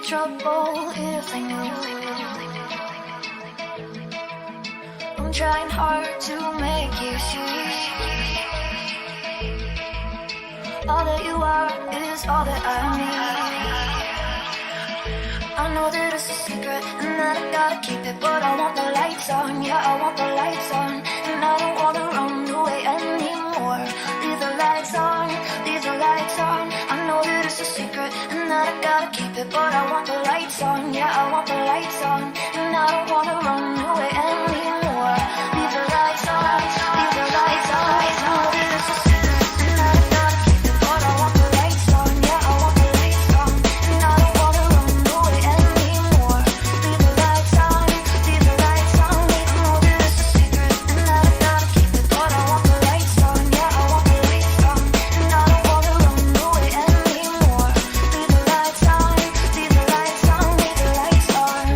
trouble if they knew. I'm trying hard to make you see. All that you are is all that I need. I know that it's a secret and that I gotta keep it, but I want the lights on, yeah, I want the lights on. And I don't wanna run away anymore. Leave the lights on, leave the lights on. I know that it's a secret and that I gotta keep it, but I want the lights on, yeah, I want the lights on. And I don't wanna run away anymore. Leave the lights on, leave the lights on. I know that it's a secret and that I gotta keep it, but I want the lights on, yeah, I want the lights on. And I don't wanna run away anymore. Leave the lights on, leave the lights on. I know that it's a secret and that I gotta keep it, but I want the lights on, yeah, I want the lights on. And I don't wanna run away anymore. Leave the lights on, leave the lights on, leave the lights on.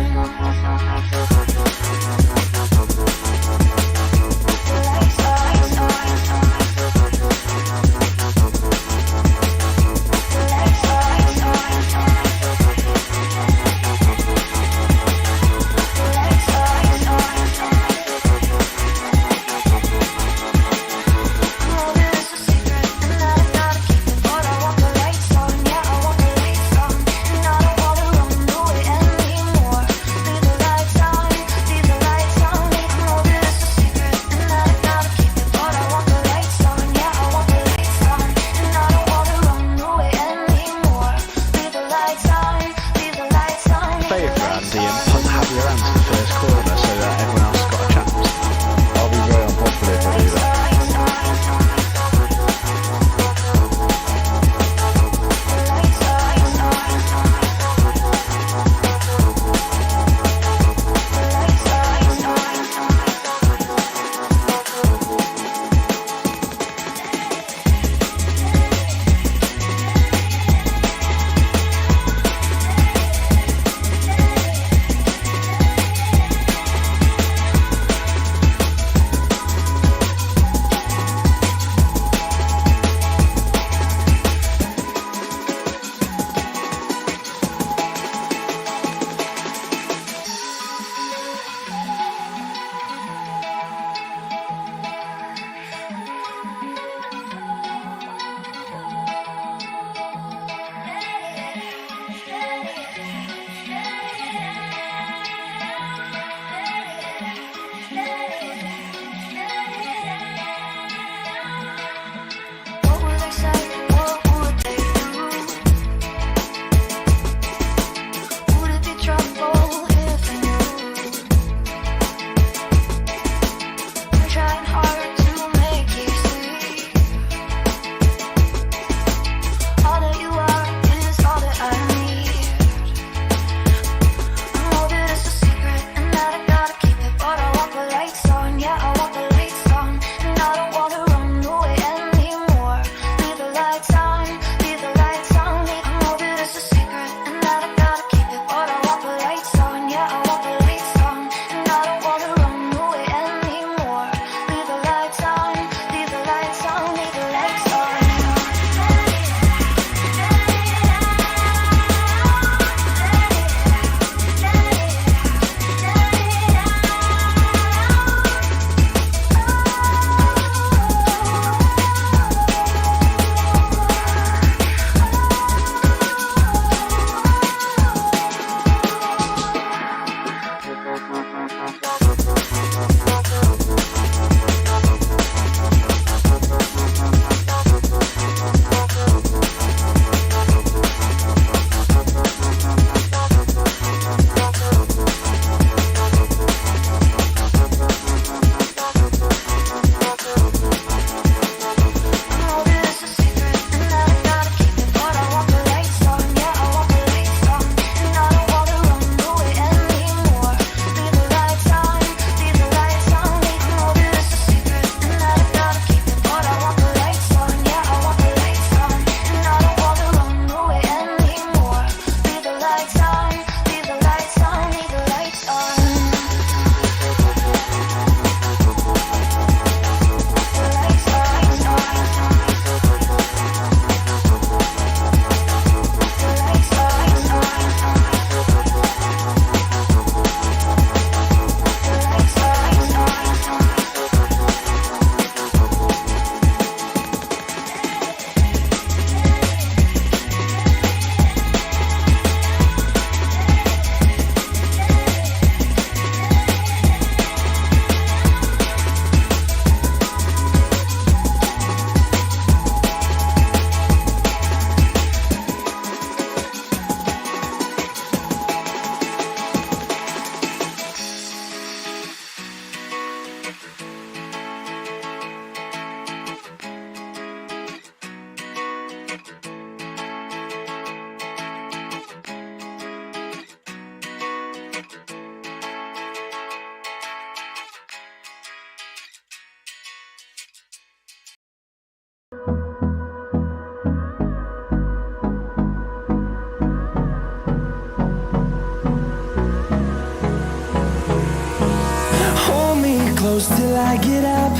Close till I get up.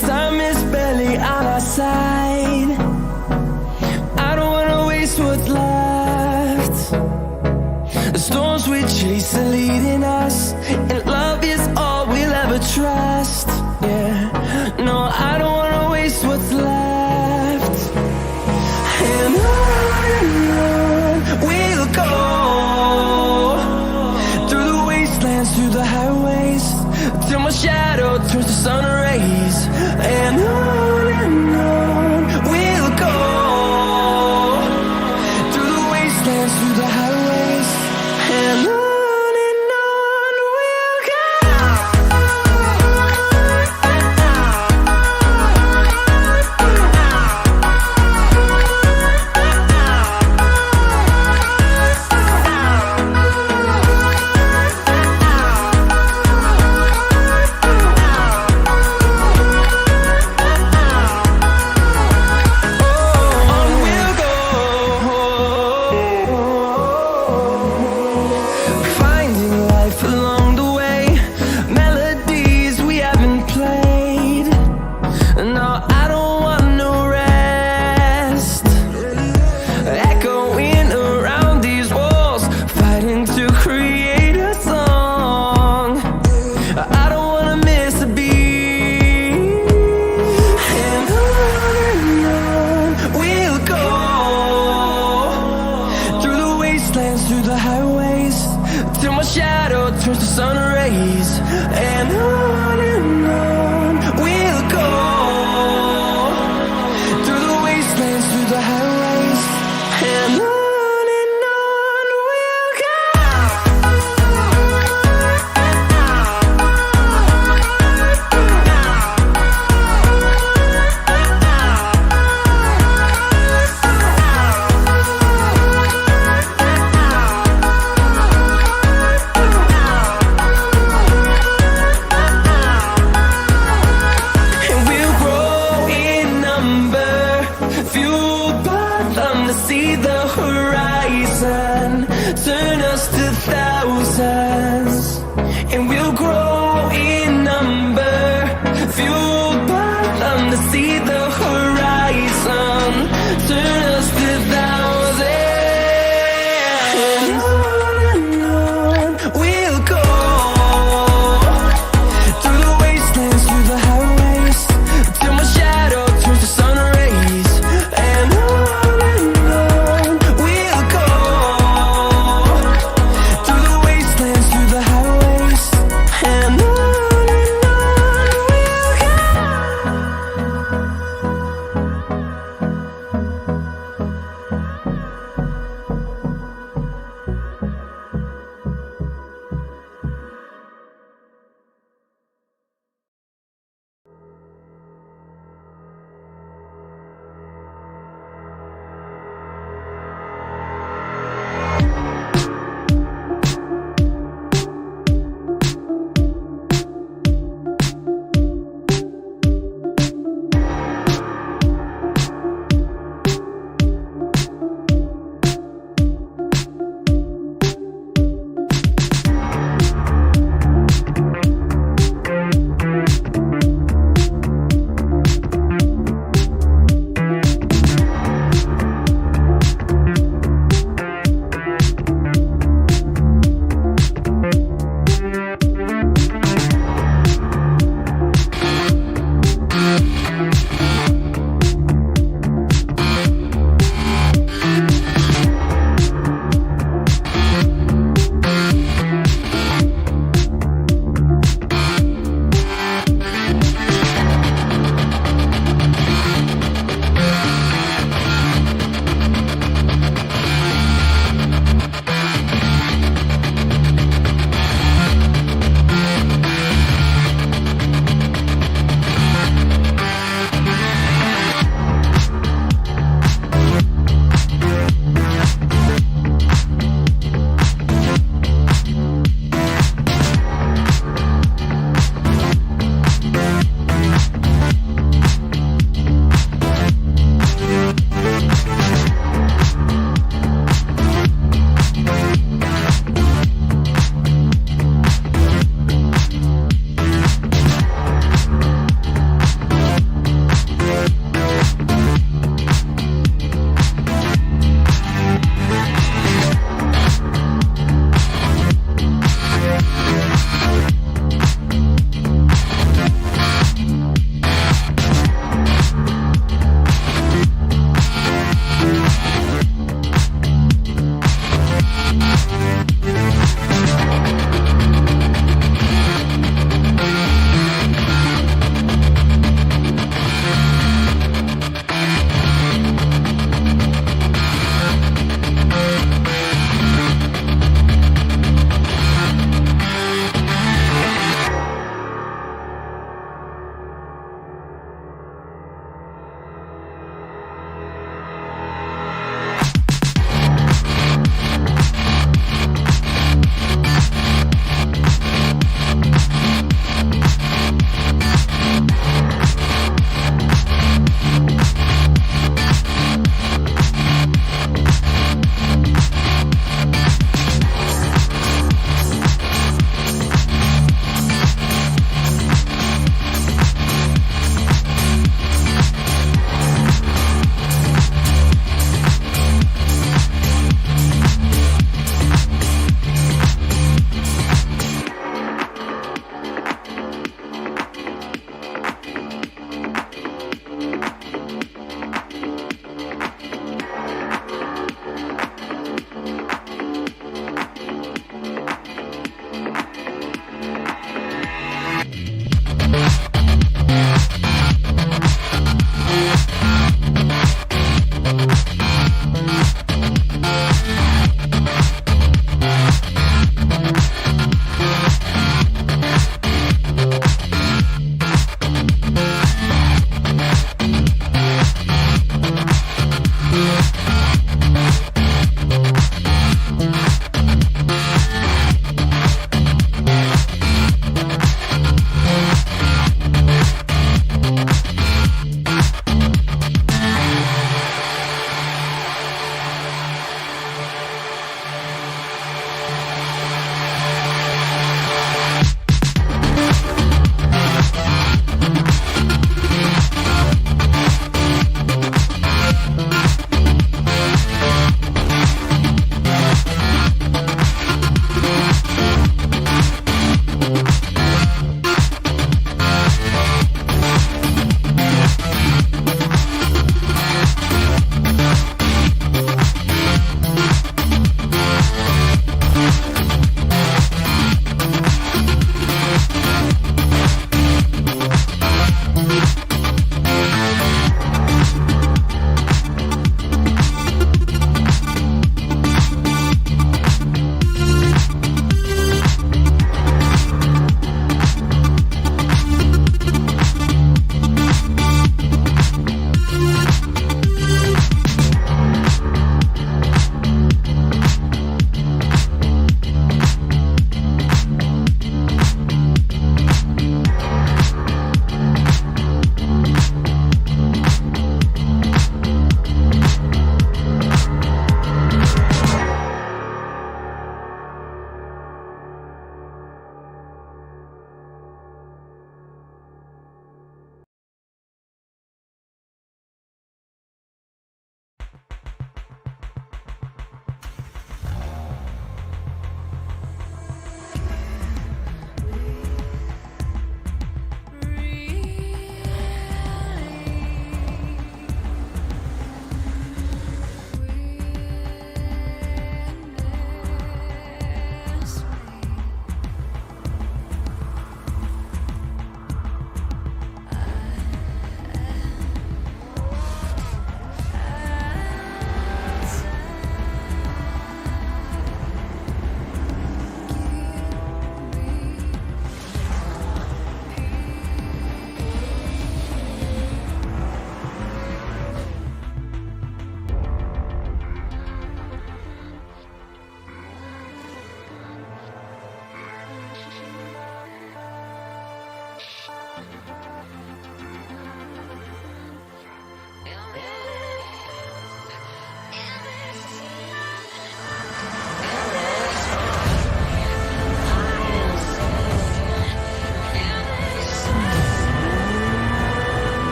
Time is barely on our side. I don't wanna waste what's left. The storms we chase are leading us, and love is all we'll ever trust. Yeah, no, I don't wanna waste what's left. And on we'll go, through the wastelands, through the highways, till my shadow turns to sun rays. And on we'll go, through the wastelands, through the highways, and on we'll go. Through the wastelands, through the highways.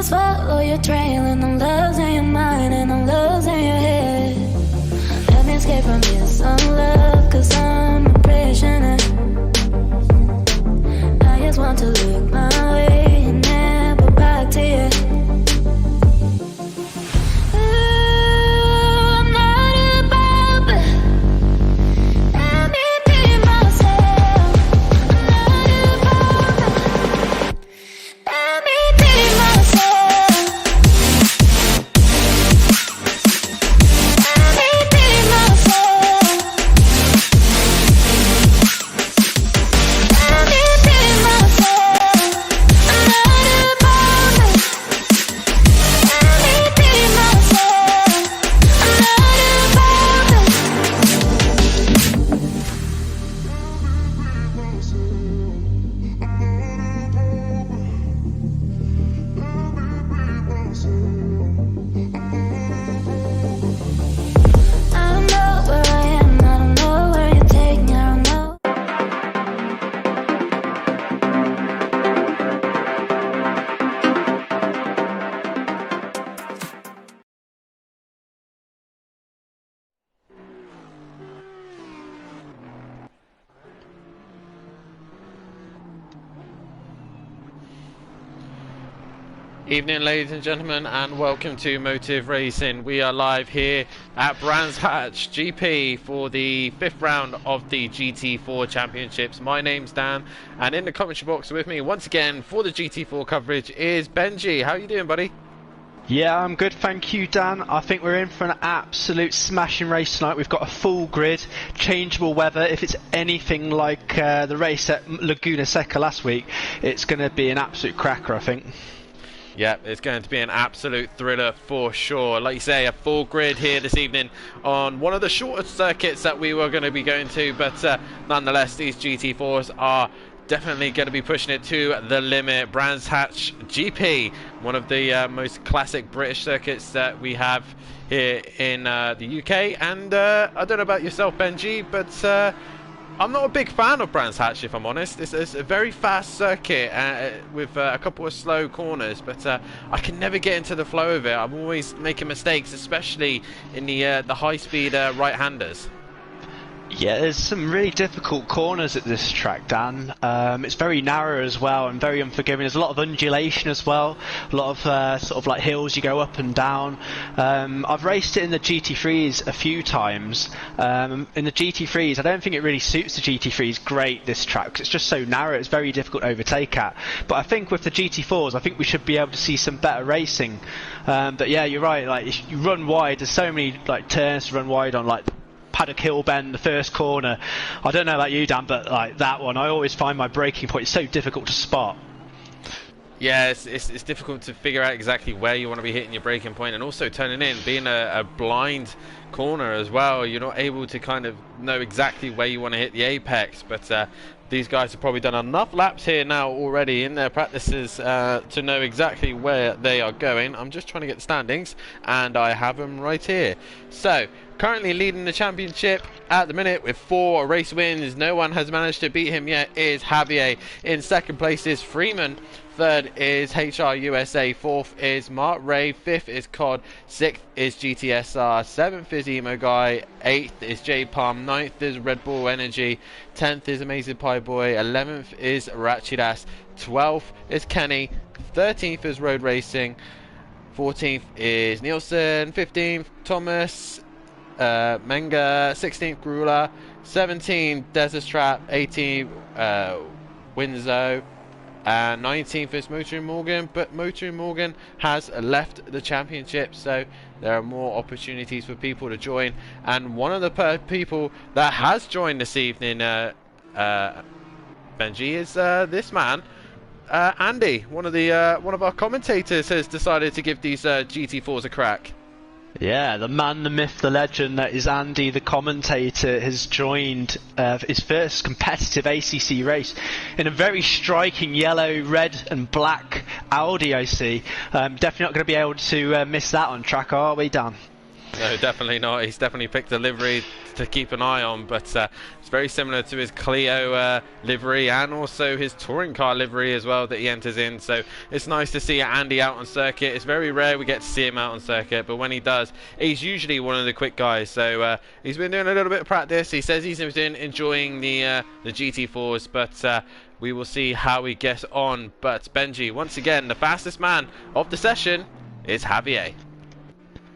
just follow your trail, and I'm losing your mind, and I'm losing your head. Let me escape from you, some love, cause I'm a prisoner. I just want to look my way and never back to you. Evening, ladies and gentlemen, and welcome to Motive Racing. We are live here at Brands Hatch GP for the 5th round of the GT4 Championships. My name's Dan, and in the commentary box with me once again for the GT4 coverage is Benjy. How you doing, buddy? Yeah, I'm good, thank you, Dan. I think we're in for an absolute smashing race tonight. We've got a full grid, changeable weather. If it's anything like the race at Laguna Seca last week, it's going to be an absolute cracker, I think. Yeah, it's going to be an absolute thriller for sure. Like you say, a full grid here this evening on one of the shortest circuits that we were going to be going to, but nonetheless, these GT4s are definitely going to be pushing it to the limit. Brands Hatch GP, one of the most classic British circuits that we have here in the UK. And I don't know about yourself, Benjy, but I'm not a big fan of Brands Hatch, if I'm honest. It's a very fast circuit with a couple of slow corners, but I can never get into the flow of it. I'm always making mistakes, especially in the high-speed right-handers. Yeah, there's some really difficult corners at this track, Dan. It's very narrow as well and very unforgiving. There's a lot of undulation as well, a lot of sort of like hills you go up and down. I've raced it in the GT3s a few times. In the GT3s, I don't think it really suits the GT3s great, this track, because it's just so narrow. It's very difficult to overtake at. But I think with the GT4s, I think we should be able to see some better racing. But yeah, you're right. Like, you run wide. There's so many like turns to run wide on, like Paddock Hill Bend, the first corner. I don't know about you, Dan, but like that one, I always find my braking point is so difficult to spot. Yeah, it's difficult to figure out exactly where you want to be hitting your braking point, and also turning in, being a blind corner as well. You're not able to kind of know exactly where you want to hit the apex, but these guys have probably done enough laps here now already in their practices to know exactly where they are going. I'm just trying to get the standings, and I have them right here. So, currently leading the championship at the minute with 4 race wins. No one has managed to beat him yet, is Javier. In second place is Freeman. Third is HR USA. Fourth is Mark Ray. Fifth is COD. Sixth is GTSR. Seventh is Emo Guy. Eighth is J Palm. Ninth is Red Bull Energy. 10th is AmazingPieBoy. 11th is Ratchidas. 12th is Kenny. 13th is Road Racing. 14th is Nielsen. 15th Thomas Menga. 16th Grula. 17th Desert Trap. 18th Winzo. 19th is Motoring Morgan, but Motoring Morgan has left the championship, so there are more opportunities for people to join. And one of the people that has joined this evening, Benjy, is this man, Andy. One of our commentators has decided to give these GT4s a crack. Yeah, the man, the myth, the legend that is Andy, the commentator, has joined his first competitive ACC race in a very striking yellow, red and black Audi, I see. Definitely not going to be able to miss that on track, are we, Dan? No, definitely not. He's definitely picked a livery to keep an eye on, but it's very similar to his Clio livery and also his touring car livery as well that he enters in. So it's nice to see Andy out on circuit. It's very rare we get to see him out on circuit, but when he does, he's usually one of the quick guys. So he's been doing a little bit of practice. He says he's been enjoying the GT4s, but we will see how he gets on. But Benjy, once again, the fastest man of the session is Javier.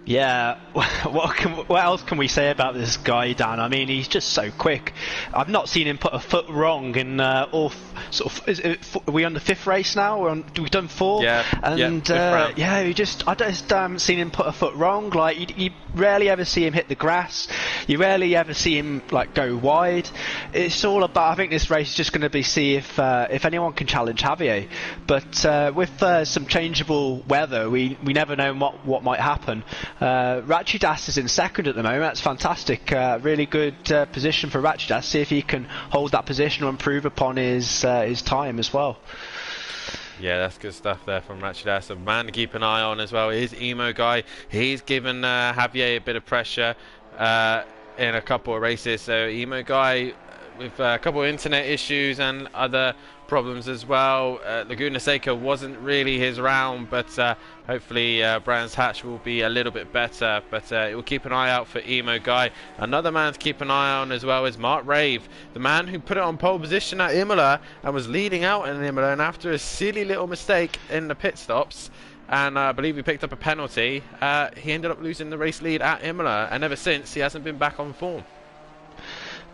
Yeah, what else can we say about this guy, Dan? I mean, he's just so quick. I've not seen him put a foot wrong in all sort of. Are we on the 5th race now? We've done 4. Yeah. And yeah, I just haven't seen him put a foot wrong. Like you rarely ever see him hit the grass. You rarely ever see him like go wide. It's all about. I think this race is just going to be see if anyone can challenge Javier. But with some changeable weather, we never know what might happen. RaKiMaJe is in 2nd at the moment. That's fantastic. Really good position for RaKiMaJe. See if he can hold that position or improve upon his time as well. Yeah, that's good stuff there from RaKiMaJe. A man to keep an eye on as well is Emo Guy. He's given Javier a bit of pressure in a couple of races. So Emo Guy with a couple of internet issues and other problems as well. Laguna Seca wasn't really his round, but hopefully Brands Hatch will be a little bit better. But it will keep an eye out for Emo Guy. Another man to keep an eye on as well is Mark Rave, the man who put it on pole position at Imola and was leading out in Imola, and after a silly little mistake in the pit stops, and I believe he picked up a penalty, he ended up losing the race lead at Imola, and ever since he hasn't been back on form.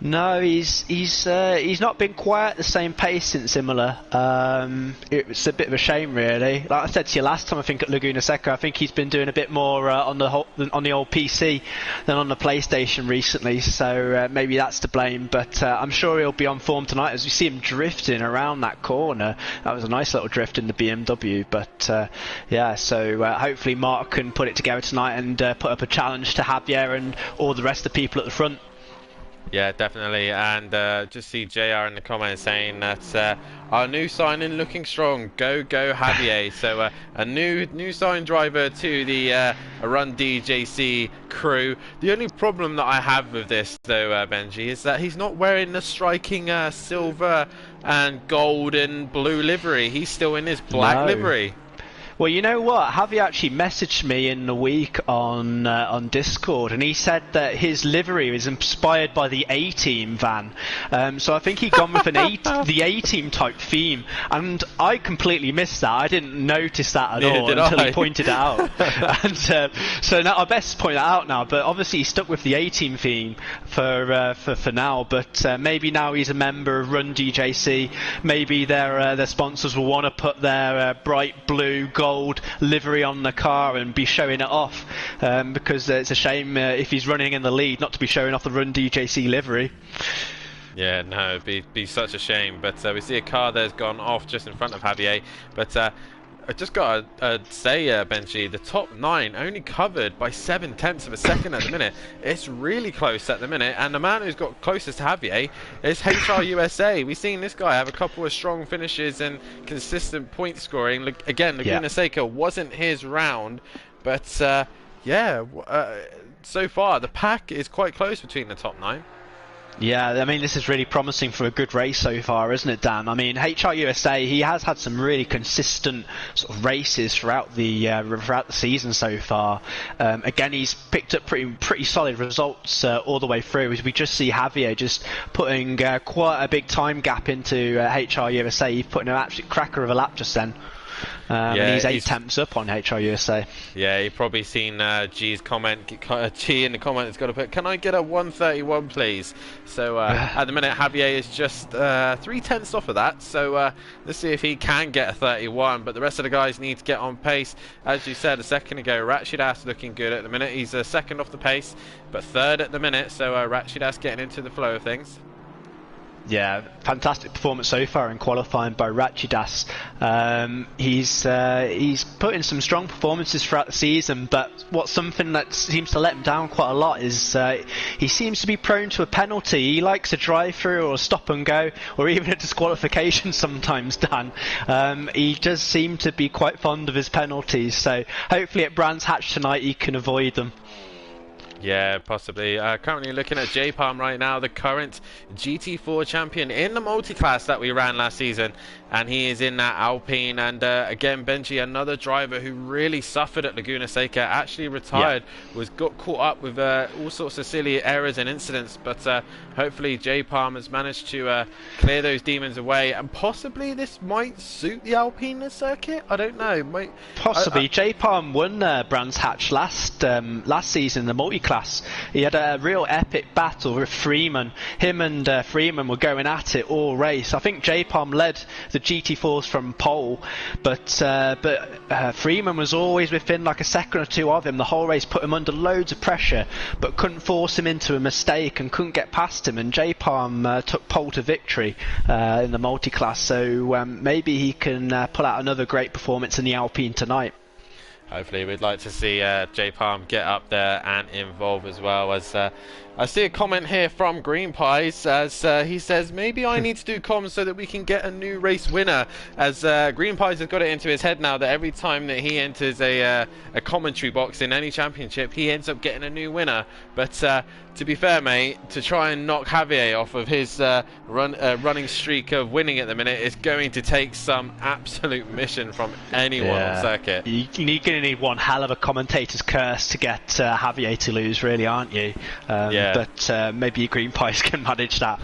No, he's not been quite at the same pace since Imola. It's a bit of a shame, really. Like I said to you last time, I think at Laguna Seca, I think he's been doing a bit more on the old PC than on the PlayStation recently. So maybe that's to blame. But I'm sure he'll be on form tonight as we see him drifting around that corner. That was a nice little drift in the BMW. But yeah, so hopefully Mark can put it together tonight and put up a challenge to Javier and all the rest of the people at the front. Yeah, definitely, and just see JR in the comments saying that our new signing looking strong. Go Javier. So a new sign driver to the Run DJC crew. The only problem that I have with this though, Benjy, is that he's not wearing the striking silver and gold and blue livery. He's still in his black livery. Well, you know what? Javi actually messaged me in the week on Discord, and he said that his livery was inspired by the A-Team van. So I think he'd gone with the A-Team type theme, and I completely missed that. I didn't notice that at all until he pointed it out. And so now I best point that out now. But obviously he stuck with the A-Team theme for now. But maybe now he's a member of Run DJC. Maybe their sponsors will want to put their bright blue gold livery on the car and be showing it off, because it's a shame if he's running in the lead not to be showing off the Run DJC livery. Yeah, no, it'd be such a shame. But we see a car that's gone off just in front of Javier. But I just got to say, Benjy, the top 9 only covered by 0.7 of a second at the minute. It's really close at the minute, and the man who's got closest to Javier is HR USA. We've seen this guy have a couple of strong finishes and consistent point scoring. Again, Laguna Seca wasn't his round, but so far the pack is quite close between the top 9. Yeah, I mean, this is really promising for a good race so far, isn't it, Dan? I mean, HR USA, he has had some really consistent sort of races throughout the season so far. Again, he's picked up pretty solid results all the way through. As we just see Javier just putting quite a big time gap into HR USA. He's putting an absolute cracker of a lap just then. And he's 8 attempts up on HR USA. Yeah, you've probably seen G's comment. G in the comment has got to put, "Can I get a 131, please?" So at the minute, Javier is just 0.3 off of that. So let's see if he can get a 31. But the rest of the guys need to get on pace. As you said a second ago, RaKiMaJe looking good at the minute. He's 2nd off the pace, but 3rd at the minute. So RaKiMaJe getting into the flow of things. Yeah, fantastic performance so far in qualifying by RaKiMaJe. He's put in some strong performances throughout the season, but something that seems to let him down quite a lot is he seems to be prone to a penalty. He likes a drive-through or a stop and go, or even a disqualification sometimes, Dan. He does seem to be quite fond of his penalties, so hopefully at Brands Hatch tonight he can avoid them. Yeah, possibly. Currently looking at J-Palm right now, the current GT4 champion in the multi-class that we ran last season, and he is in that Alpine. And again, Benjy, another driver who really suffered at Laguna Seca, actually retired, got caught up with all sorts of silly errors and incidents, but hopefully J-Palm has managed to clear those demons away, and possibly this might suit the Alpine circuit. I don't know. Possibly. J-Palm won Brands Hatch last season in the multi-class. He had a real epic battle with Freeman. Him and Freeman were going at it all race. I think J-Palm led the GT4s from pole, but Freeman was always within like a second or two of him the whole race, put him under loads of pressure, but couldn't force him into a mistake and couldn't get past him. And J-Palm took pole to victory in the multi-class. So maybe he can pull out another great performance in the Alpine tonight. Hopefully, we'd like to see J-Palm get up there and involve as well. As I see a comment here from Green Pies, as he says, maybe I need to do comms so that we can get a new race winner. As Green Pies has got it into his head now that every time that he enters a commentary box in any championship, he ends up getting a new winner. But to be fair, mate, to try and knock Javier off of his running streak of winning at the minute is going to take some absolute mission from anyone on circuit. You're going to need one hell of a commentator's curse to get Javier to lose, really, aren't you? But maybe Green Pies can manage that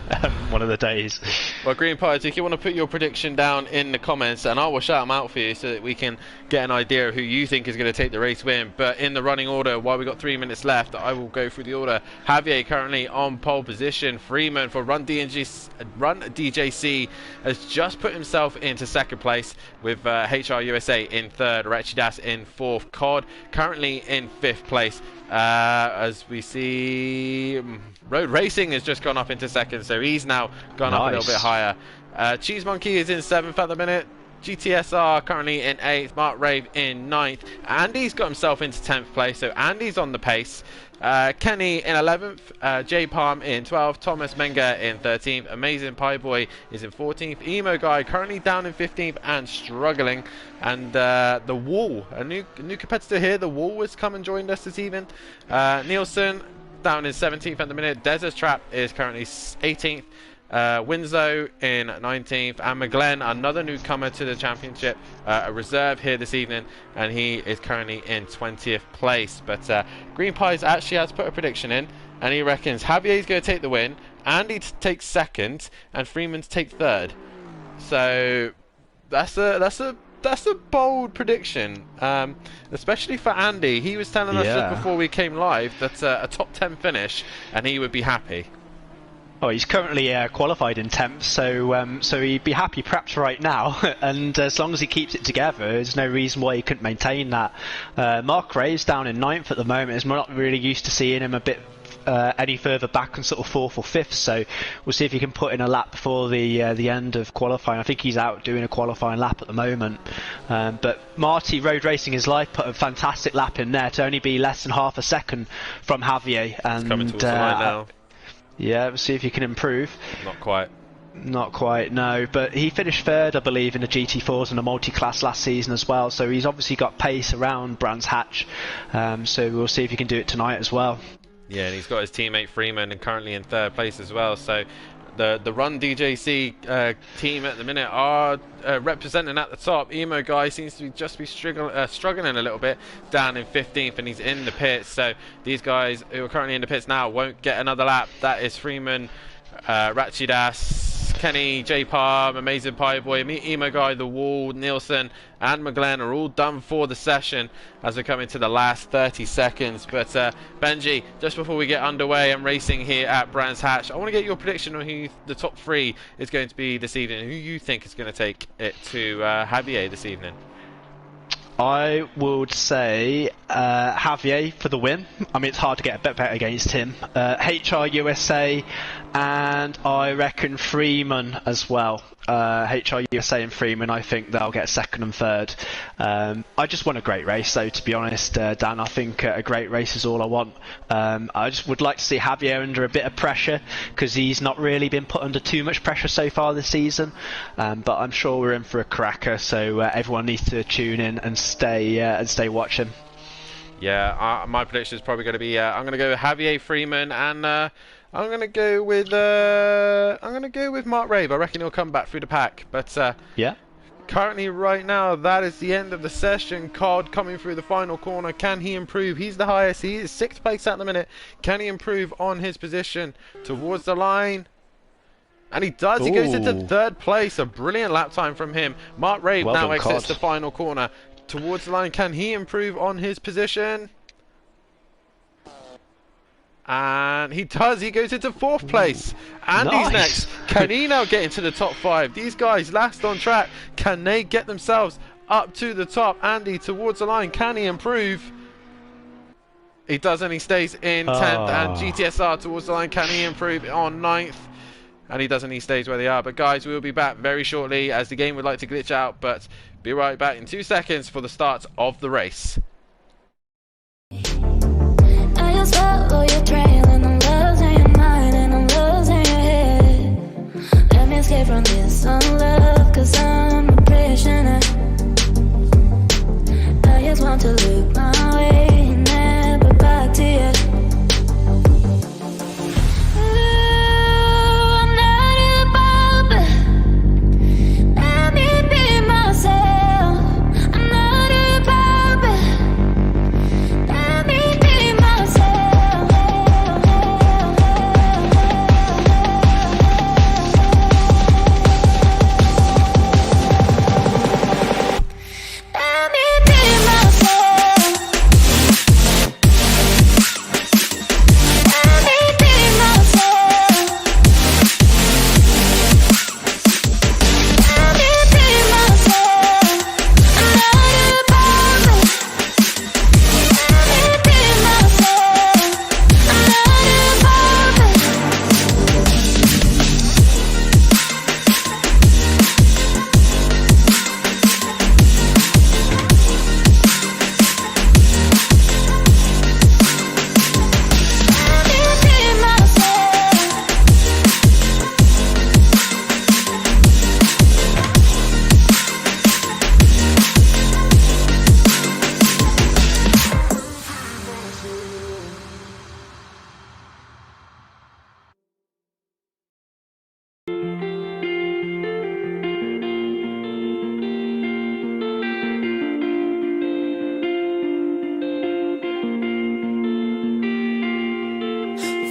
one of the days. Well, Green Pies, if you want to put your prediction down in the comments, and I will shout them out for you so that we can get an idea of who you think is going to take the race win. But in the running order, while we've got 3 minutes left, I will go through the order. Javier currently on pole position. Freeman for Run DJC has just put himself into second place, with HR USA in third, RaKiMaJe in fourth, COD currently in fifth place. As we see, Road Racing has just gone up into second, so he's now gone up a little bit higher. Cheese Monkey is in seventh at the minute. GTSR currently in 8th, Mark Rave in 9th. Andy's got himself into 10th place, so Andy's on the pace. Kenny in 11th, J Palm in 12th, Thomas Menga in 13th, AmazingPieBoy is in 14th, Emo Guy currently down in 15th and struggling, and the Wall, a new competitor here, the Wall has come and joined us this evening. Nielsen down in 17th at the minute, Desert Trap is currently 18th, Winzo in 19th, and McGlenn, another newcomer to the championship, a reserve here this evening, and he is currently in 20th place. But Green Pies actually has put a prediction in, and he reckons Javier's going to take the win, Andy takes second, and Freeman to take third. So that's a bold prediction, especially for Andy. He was telling us just before we came live that a top 10 finish, and he would be happy. Oh, he's currently qualified in 10th, so he'd be happy perhaps right now, and as long as he keeps it together, there's no reason why he couldn't maintain that. Mark Ray's down in 9th at the moment. Is not really used to seeing him a bit any further back on sort of 4th or 5th, so we'll see if he can put in a lap before the end of qualifying. I think he's out doing a qualifying lap at the moment, but Marty, Road Racing His Life, put a fantastic lap in there to only be less than half a second from Javier, and it's coming towards the line now. Yeah, we'll see if he can improve. Not quite. Not quite, no. But he finished third, I believe, in the GT4s and the multi-class last season as well. So he's obviously got pace around Brands Hatch. So we'll see if he can do it tonight as well. Yeah, and he's got his teammate Freeman and currently in third place as well. So the Run DJC team at the minute are representing at the top. Emo Guy seems to be struggling a little bit down in 15th, and he's in the pits. So these guys who are currently in the pits now won't get another lap. That is Freeman, RaKiMaJe, Kenny, J Palm, AmazingPieBoy, Emo Guy, The Wall, Nielsen, and McGlenn are all done for the session as we're coming to the last 30 seconds. But Benjy, just before we get underway and racing here at Brands Hatch, I want to get your prediction on who the top 3 is going to be this evening. Who you think is going to take it to Javier this evening? I would say Javier for the win. I mean, it's hard to get a bet against him. HR USA, and I reckon Freeman as well. HR USA and Freeman, I think they'll get second and third. I just want a great race, though, to be honest, Dan. I think a great race is all I want. I just would like to see Javier under a bit of pressure, because he's not really been put under too much pressure so far this season. But I'm sure we're in for a cracker, so everyone needs to tune in and stay watching. Yeah, my prediction is probably going to be I'm going to go with Javier Freeman, and I'm going to go with Mark Rave. I reckon he'll come back through the pack. But yeah. Currently, right now, that is the end of the session. Cod coming through the final corner. Can he improve? He's the highest. He is 6th place at the minute. Can he improve on his position towards the line? And he does. Ooh. He goes into 3rd place. A brilliant lap time from him. Mark Rave now exits the final corner towards the line. Can he improve on his position? And he does. He goes into 4th place. Andy's next. Can he now get into the top 5? These guys last on track. Can they get themselves up to the top? Andy towards the line. Can he improve? He doesn't. He stays in 10th. And GTSR towards the line. Can he improve on 9th? And he doesn't. He stays where they are. But guys, we'll be back very shortly as the game would like to glitch out. But be right back in 2 seconds for the start of the race. I just follow your trail and I'm losing your mind and I'm losing your head. Let me escape from this unlove, cause I'm a prisoner. I just want to look my way, never back to you. I'm not a puppet. Let me be myself. I'm not a puppet. Let me be myself.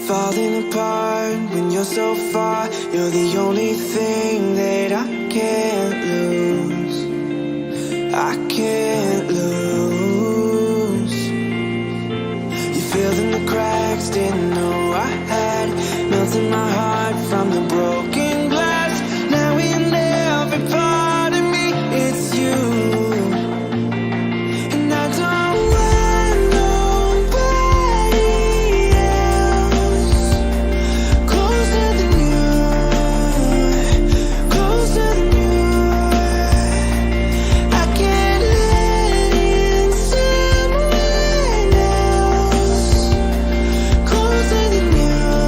Falling apart when you're so far. You're the only thing that I can't lose. I can't lose. You filled in the cracks, didn't know I had. Melting my heart from the broken glass. Now in every part of me, it's you. And I don't want nobody else closer than you, closer than you. I can't let in someone else closer than you.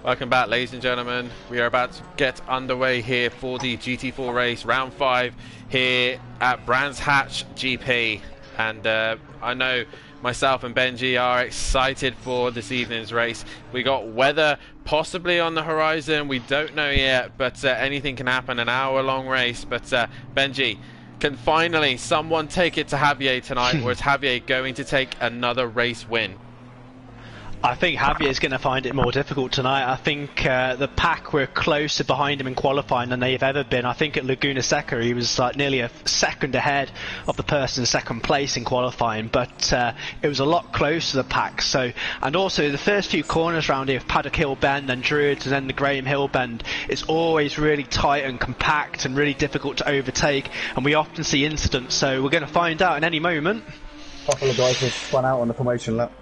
Welcome back, ladies and gentlemen. We are about to get underway here for the GT4 race, round 5 here at Brands Hatch GP. And I know myself and Benjy are excited for this evening's race. We got weather possibly on the horizon. We don't know yet, but anything can happen. An hour-long race. But Benjy, can finally someone take it to Javier tonight, or is Javier going to take another race win? I think Javier is going to find it more difficult tonight. I think the pack were closer behind him in qualifying than they've ever been. I think at Laguna Seca he was like nearly a second ahead of the person in second place in qualifying, but it was a lot closer to the pack. So, and also the first few corners round here, Paddock Hill Bend and Druids and then the Graham Hill Bend, it's always really tight and compact and really difficult to overtake, and we often see incidents. So we're going to find out in any moment. A couple of guys have spun out on the formation lap.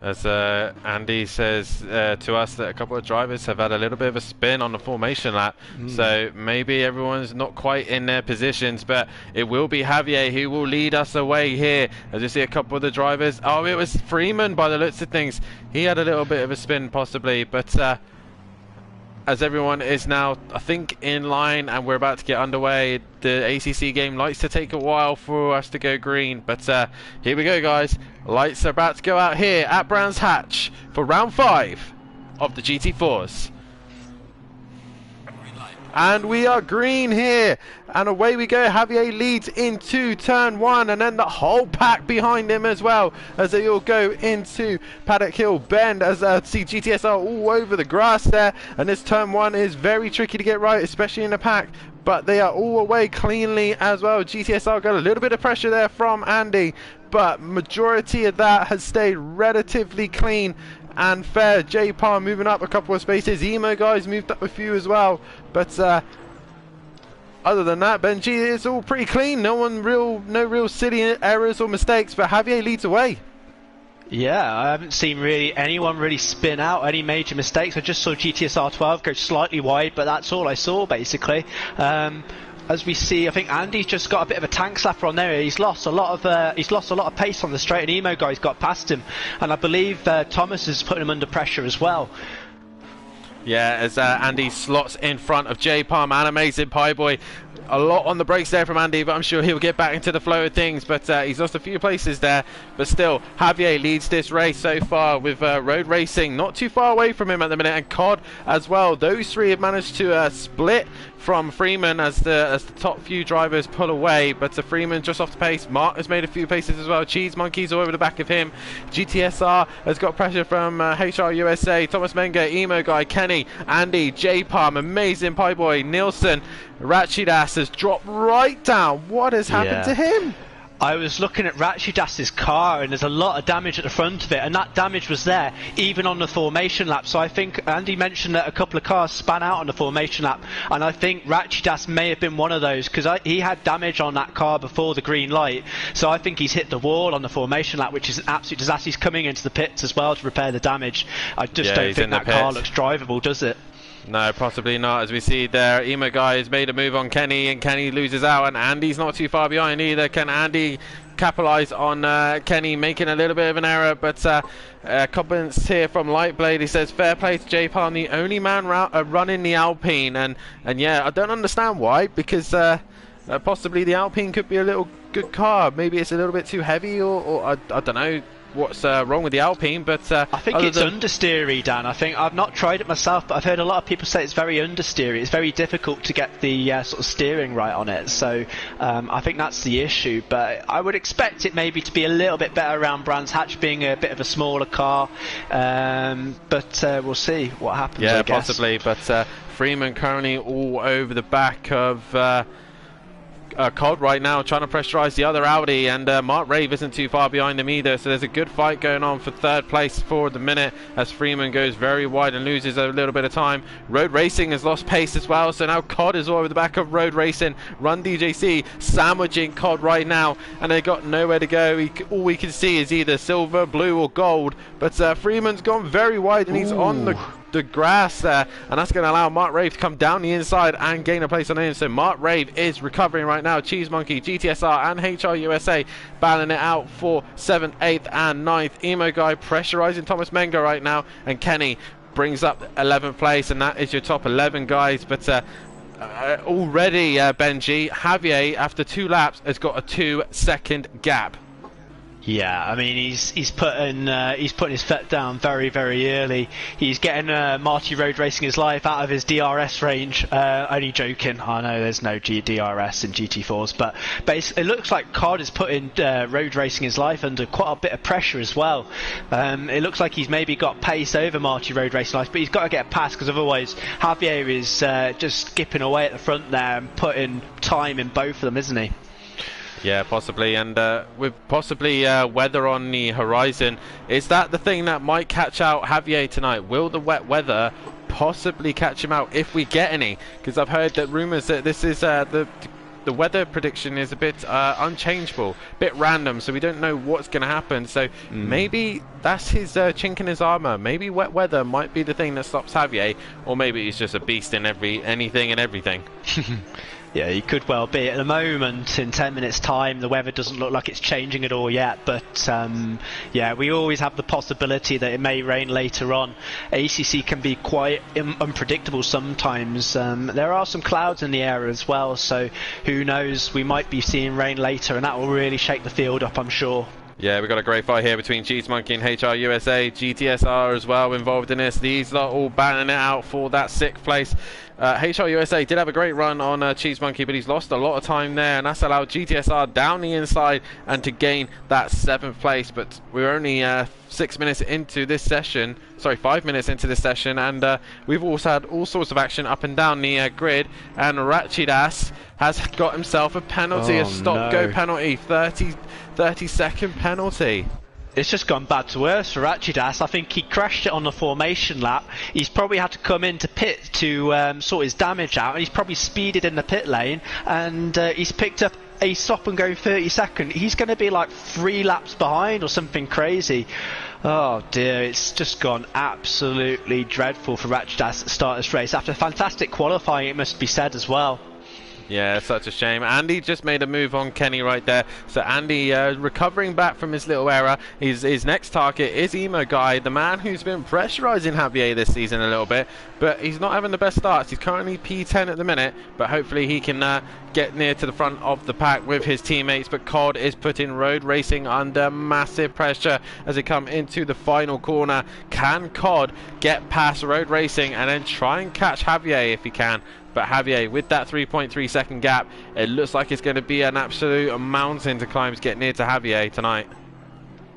As Andy says to us that a couple of drivers have had a little bit of a spin on the formation lap, so maybe everyone's not quite in their positions, but it will be Javier who will lead us away here. As you see a couple of the drivers, oh, it was Freeman by the looks of things. He had a little bit of a spin possibly, but as everyone is now, I think, in line and we're about to get underway. The ACC game likes to take a while for us to go green, but here we go, guys. Lights are about to go out here at Brands Hatch for round 5 of the GT4s. And we are green here, and away we go. Javier leads into turn 1, and then the whole pack behind him as well, as they all go into Paddock Hill Bend. As see GTS are all over the grass there, and this turn 1 is very tricky to get right, especially in the pack, but they are all away cleanly as well. GTSR got a little bit of pressure there from Andy, but majority of that has stayed relatively clean and fair. J-Par moving up a couple of spaces. Emo guys moved up a few as well, but other than that, Benjy, it's all pretty clean. No real silly errors or mistakes, but Javier leads away. Yeah, I haven't seen really anyone really spin out any major mistakes. I just saw GTSR 12 go slightly wide, but that's all I saw basically. As we see, I think Andy's just got a bit of a tank slapper on there. He's lost a lot of pace on the straight, and Emo guy's got past him, and I believe Thomas is putting him under pressure as well. Yeah, as Andy slots in front of J-Palm and AmazingPieBoy. A lot on the brakes there from Andy, but I'm sure he'll get back into the flow of things. But he's lost a few places there. But still, Javier leads this race so far with Road Racing not too far away from him at the minute, and COD as well. Those three have managed to split from Freeman as the top few drivers pull away, but Freeman just off the pace. Mark has made a few paces as well. Cheese Monkeys all over the back of him. GTSR has got pressure from HR USA, Thomas Menger, Emo Guy, Kenny, Andy, J-Palm, AmazingPieBoy, Nielsen. Ratchidas has dropped right down. What has happened to him? I was looking at Ratchidas's car, and there's a lot of damage at the front of it, and that damage was there even on the formation lap. So I think Andy mentioned that a couple of cars span out on the formation lap, and I think Ratchidas may have been one of those, because he had damage on that car before the green light. So I think he's hit the wall on the formation lap, which is an absolute disaster. He's coming into the pits as well to repair the damage. I just don't think that car looks drivable, does it? No, possibly not. As we see there, Emo Guy has made a move on Kenny, and Kenny loses out, and Andy's not too far behind either. Can Andy capitalise on Kenny making a little bit of an error? But comments here from Lightblade. He says, fair play to J-Palm, the only man running the Alpine. And yeah, I don't understand why, because possibly the Alpine could be a little good car. Maybe it's a little bit too heavy, or I don't know what's wrong with the Alpine, but I think it's understeery, Dan. I think I've not tried it myself, but I've heard a lot of people say it's very understeery. It's very difficult to get the sort of steering right on it, so I think that's the issue. But I would expect it maybe to be a little bit better around Brands Hatch, being a bit of a smaller car, but we'll see what happens. Yeah, I guess. possibly, but Freeman currently all over the back of COD right now, trying to pressurise the other Audi, and Mark Rave isn't too far behind him either, so there's a good fight going on for third place for the minute as Freeman goes very wide and loses a little bit of time. Road Racing has lost pace as well, so now COD is all over the back of Road Racing. Run DJC sandwiching COD right now, and they've got nowhere to go. All we can see is either silver, blue or gold, but Freeman's gone very wide, and he's on the the grass, and that's going to allow Mark Rave to come down the inside and gain a place on in. So Mark Rave is recovering right now. Cheese Monkey, GTSR and HR USA battling it out for 7th, 8th and 9th. Emo Guy pressurizing Thomas Menga right now, and Kenny brings up 11th place, and that is your top 11 guys. But already Benjy, Javier after 2 laps has got a 2-second gap. Yeah, I mean he's putting his foot down very, very early. He's getting Marty Road Racing His Life out of his DRS range. Only joking. I know there's no DRS in GT4s, but it looks like COD is putting Road Racing His Life under quite a bit of pressure as well. It looks like he's maybe got pace over Marty Road Racing Life, but he's got to get past, because otherwise Javier is just skipping away at the front there and putting time in both of them, isn't he? Yeah, possibly, and with possibly weather on the horizon, is that the thing that might catch out Javier tonight? Will the wet weather possibly catch him out if we get any? Because I've heard that rumours that this is the weather prediction is a bit unchangeable, a bit random, so we don't know what's going to happen. So maybe that's his chink in his armour. Maybe wet weather might be the thing that stops Javier, or maybe he's just a beast in anything and everything. Yeah, he could well be. At the moment, in 10 minutes' time, the weather doesn't look like it's changing at all yet. But yeah, we always have the possibility that it may rain later on. ACC can be quite unpredictable sometimes. There are some clouds in the air as well, so who knows? We might be seeing rain later, and that will really shake the field up, I'm sure. Yeah, we've got a great fight here between Cheese Monkey and HR USA. GTSR as well involved in this. These are all battling it out for that 6th place. HR USA did have a great run on Cheese Monkey, but he's lost a lot of time there, and that's allowed GTSR down the inside and to gain that 7th place. But we're only 6 minutes into this session, sorry, 5 minutes into this session, and we've also had all sorts of action up and down the grid, and Rachidas has got himself a penalty, a stop-go penalty, 30-second penalty. It's just gone bad to worse for Rachidas. I think he crashed it on the formation lap. He's probably had to come into pit to sort his damage out, and he's probably speeded in the pit lane, and he's picked up a stop and go 30-second. He's going to be like 3 laps behind or something crazy. Oh dear, it's just gone absolutely dreadful for Rachidas at the start of this race. After fantastic qualifying, it must be said as well. Yeah, such a shame. Andy just made a move on Kenny right there. So Andy recovering back from his little error. His next target is Emo Guy, the man who's been pressurising Javier this season a little bit. But he's not having the best starts. He's currently P10 at the minute. But hopefully he can get near to the front of the pack with his teammates. But COD is putting Road Racing under massive pressure as they come into the final corner. Can COD get past Road Racing and then try and catch Javier if he can? But Javier, with that 3.3 second gap, it looks like it's going to be an absolute mountain to climb to get near to Javier tonight.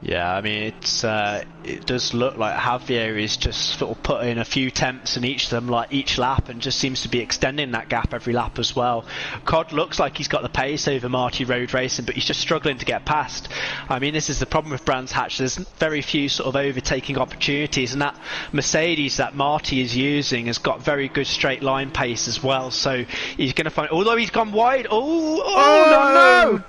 Yeah, I mean, it does look like Javier is just sort of putting a few tenths in each of them, like each lap, and just seems to be extending that gap every lap as well. COD looks like he's got the pace over Marty Road Racing, but he's just struggling to get past. I mean, this is the problem with Brands Hatch. There's very few sort of overtaking opportunities, and that Mercedes that Marty is using has got very good straight line pace as well. So he's going to find, although he's gone wide. No!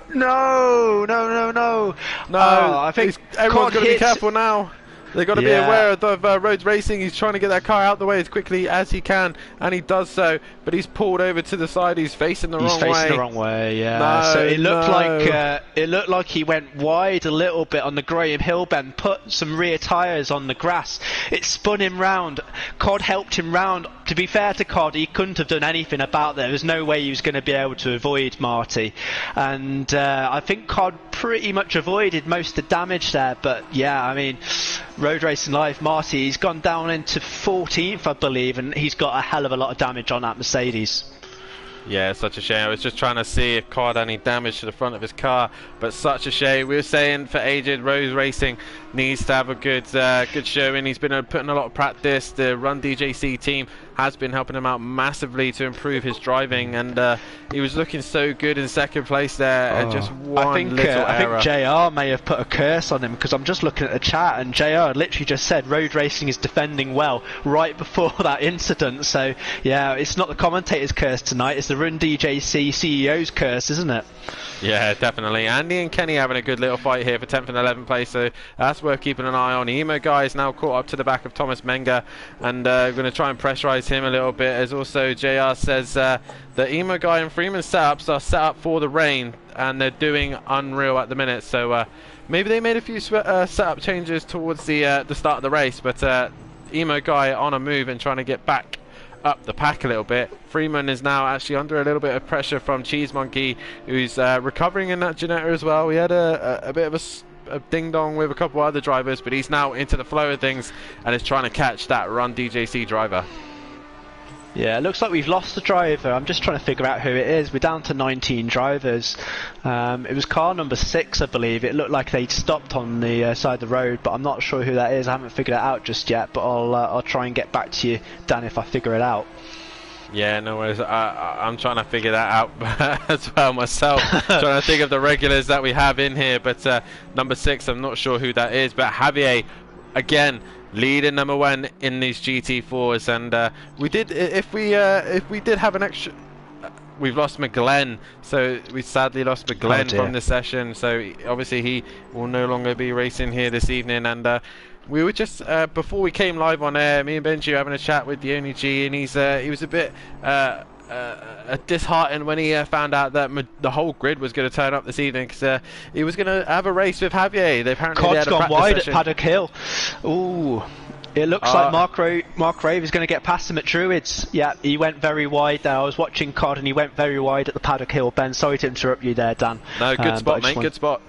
I think everyone's got to be careful now. They've got to be aware of Road Racing. He's trying to get that car out the way as quickly as he can, and he does so, but he's pulled over to the side. He's facing the wrong way. Yeah. No, so it looked like he went wide a little bit on the Graham Hill bend, put some rear tyres on the grass. It spun him round. COD helped him round. To be fair to COD, he couldn't have done anything about that. There's no way he was going to be able to avoid Marty, and I think COD pretty much avoided most of the damage there. But yeah, I mean, Road Racing Life, Marty, he's gone down into 14th, I believe, and he's got a hell of a lot of damage on that Mercedes. Yeah, such a shame. I was just trying to see if COD had any damage to the front of his car, but such a shame. We were saying for ages, Road Racing needs to have a good showing. He's been putting a lot of practice. The Run DJC team has been helping him out massively to improve his driving, and he was looking so good in second place there. Just one little error. I think JR may have put a curse on him, because I'm just looking at the chat and JR literally just said Road Racing is defending well right before that incident. So yeah, it's not the commentator's curse tonight, it's the Run DJC CEO's curse, isn't it? Yeah, definitely. Andy and Kenny having a good little fight here for 10th and 11th place, so that's worth keeping an eye on. Emo guy is now caught up to the back of Thomas Menga, and going to try and pressurize him a little bit, as also JR says the Emo guy and Freeman setups are set up for the rain, and they're doing unreal at the minute, so maybe they made a few setup changes towards the start of the race, but Emo guy on a move and trying to get back up the pack a little bit. Freeman is now actually under a little bit of pressure from Cheese Monkey, who's recovering in that Janetta as well. We had a bit of a ding-dong with a couple of other drivers, but he's now into the flow of things and is trying to catch that Run DJC driver. Yeah, it looks like we've lost the driver. I'm just trying to figure out who it is. We're down to 19 drivers. It was car number 6, I believe. It looked like they'd stopped on the side of the road, but I'm not sure who that is. I haven't figured it out just yet, but I'll try and get back to you, Dan, if I figure it out. Yeah, no worries. I'm trying to figure that out as well myself. Trying to think of the regulars that we have in here, but number 6, I'm not sure who that is, but Javier, again, leading number 1 in these GT4s, and we did, if we did have an extra, we've lost McGlenn, so we sadly lost McGlenn from the session, so obviously he will no longer be racing here this evening. And we were just before we came live on air, me and Benjy were having a chat with the Only G, and he was a bit disheartened when he found out that the whole grid was going to turn up this evening, because he was going to have a race with Javier. They apparently Cod's had a gone wide session at Paddock Hill. Ooh, it looks like Mark Rave is going to get past him at Druids. Yeah, he went very wide there. I was watching Cod and he went very wide at the Paddock Hill. Ben, sorry to interrupt you there, Dan. No, good spot, mate, good spot.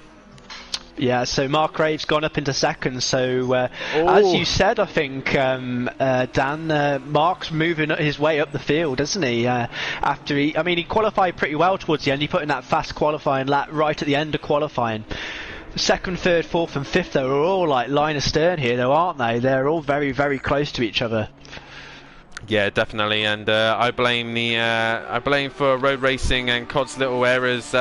Yeah, so Mark Rave's gone up into second. So as you said, I think Dan, Mark's moving his way up the field, isn't he? After he qualified pretty well towards the end. He put in that fast qualifying lap right at the end of qualifying. Second, third, fourth, and fifth, though, are all like line astern here, though, aren't they? They're all very, very close to each other. Yeah, definitely, and I blame for road racing and Cod's little errors.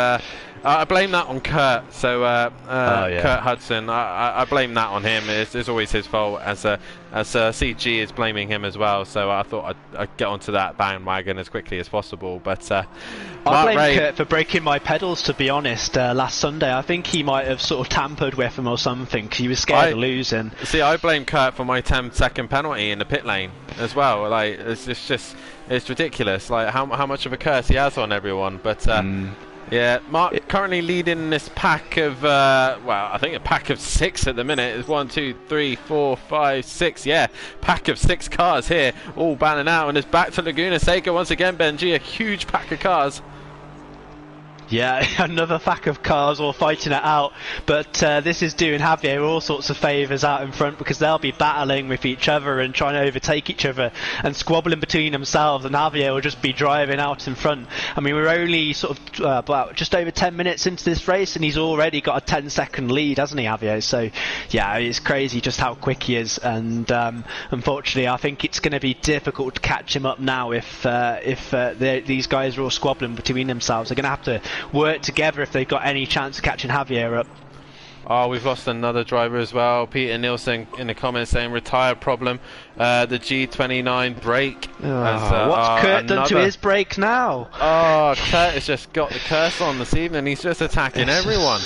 I blame that on Kurt. So Kurt Hudson, I blame that on him. It's always his fault, as CG is blaming him as well. So I thought I'd get onto that bandwagon as quickly as possible. But I blame Kurt for breaking my pedals, to be honest. Last Sunday, I think he might have sort of tampered with him or something, because he was scared of losing. See, I blame Kurt for my 10-second penalty in the pit lane as well. Like it's ridiculous. Like how much of a curse he has on everyone. But yeah, Mark currently leading this pack of, well, I think a pack of 6 at the minute. It's 1, 2, 3, 4, 5, 6. Yeah, pack of 6 cars here, all banning out, and it's back to Laguna Seca once again. Benjy, a huge pack of cars. Yeah, another pack of cars all fighting it out, but this is doing Javier all sorts of favours out in front, because they'll be battling with each other and trying to overtake each other and squabbling between themselves, and Javier will just be driving out in front. I mean, we're only sort of about just over 10 minutes into this race and he's already got a 10-second lead, hasn't he, Javier? So yeah, it's crazy just how quick he is, and unfortunately I think it's going to be difficult to catch him up now if these guys are all squabbling between themselves. They're going to have to work together if they've got any chance of catching Javier up. Oh, we've lost another driver as well. Peter Nielsen in the comments saying retired problem. The G29 brake. What's Kurt done to his brake now? Oh, Kurt has just got the curse on this evening. He's just attacking everyone.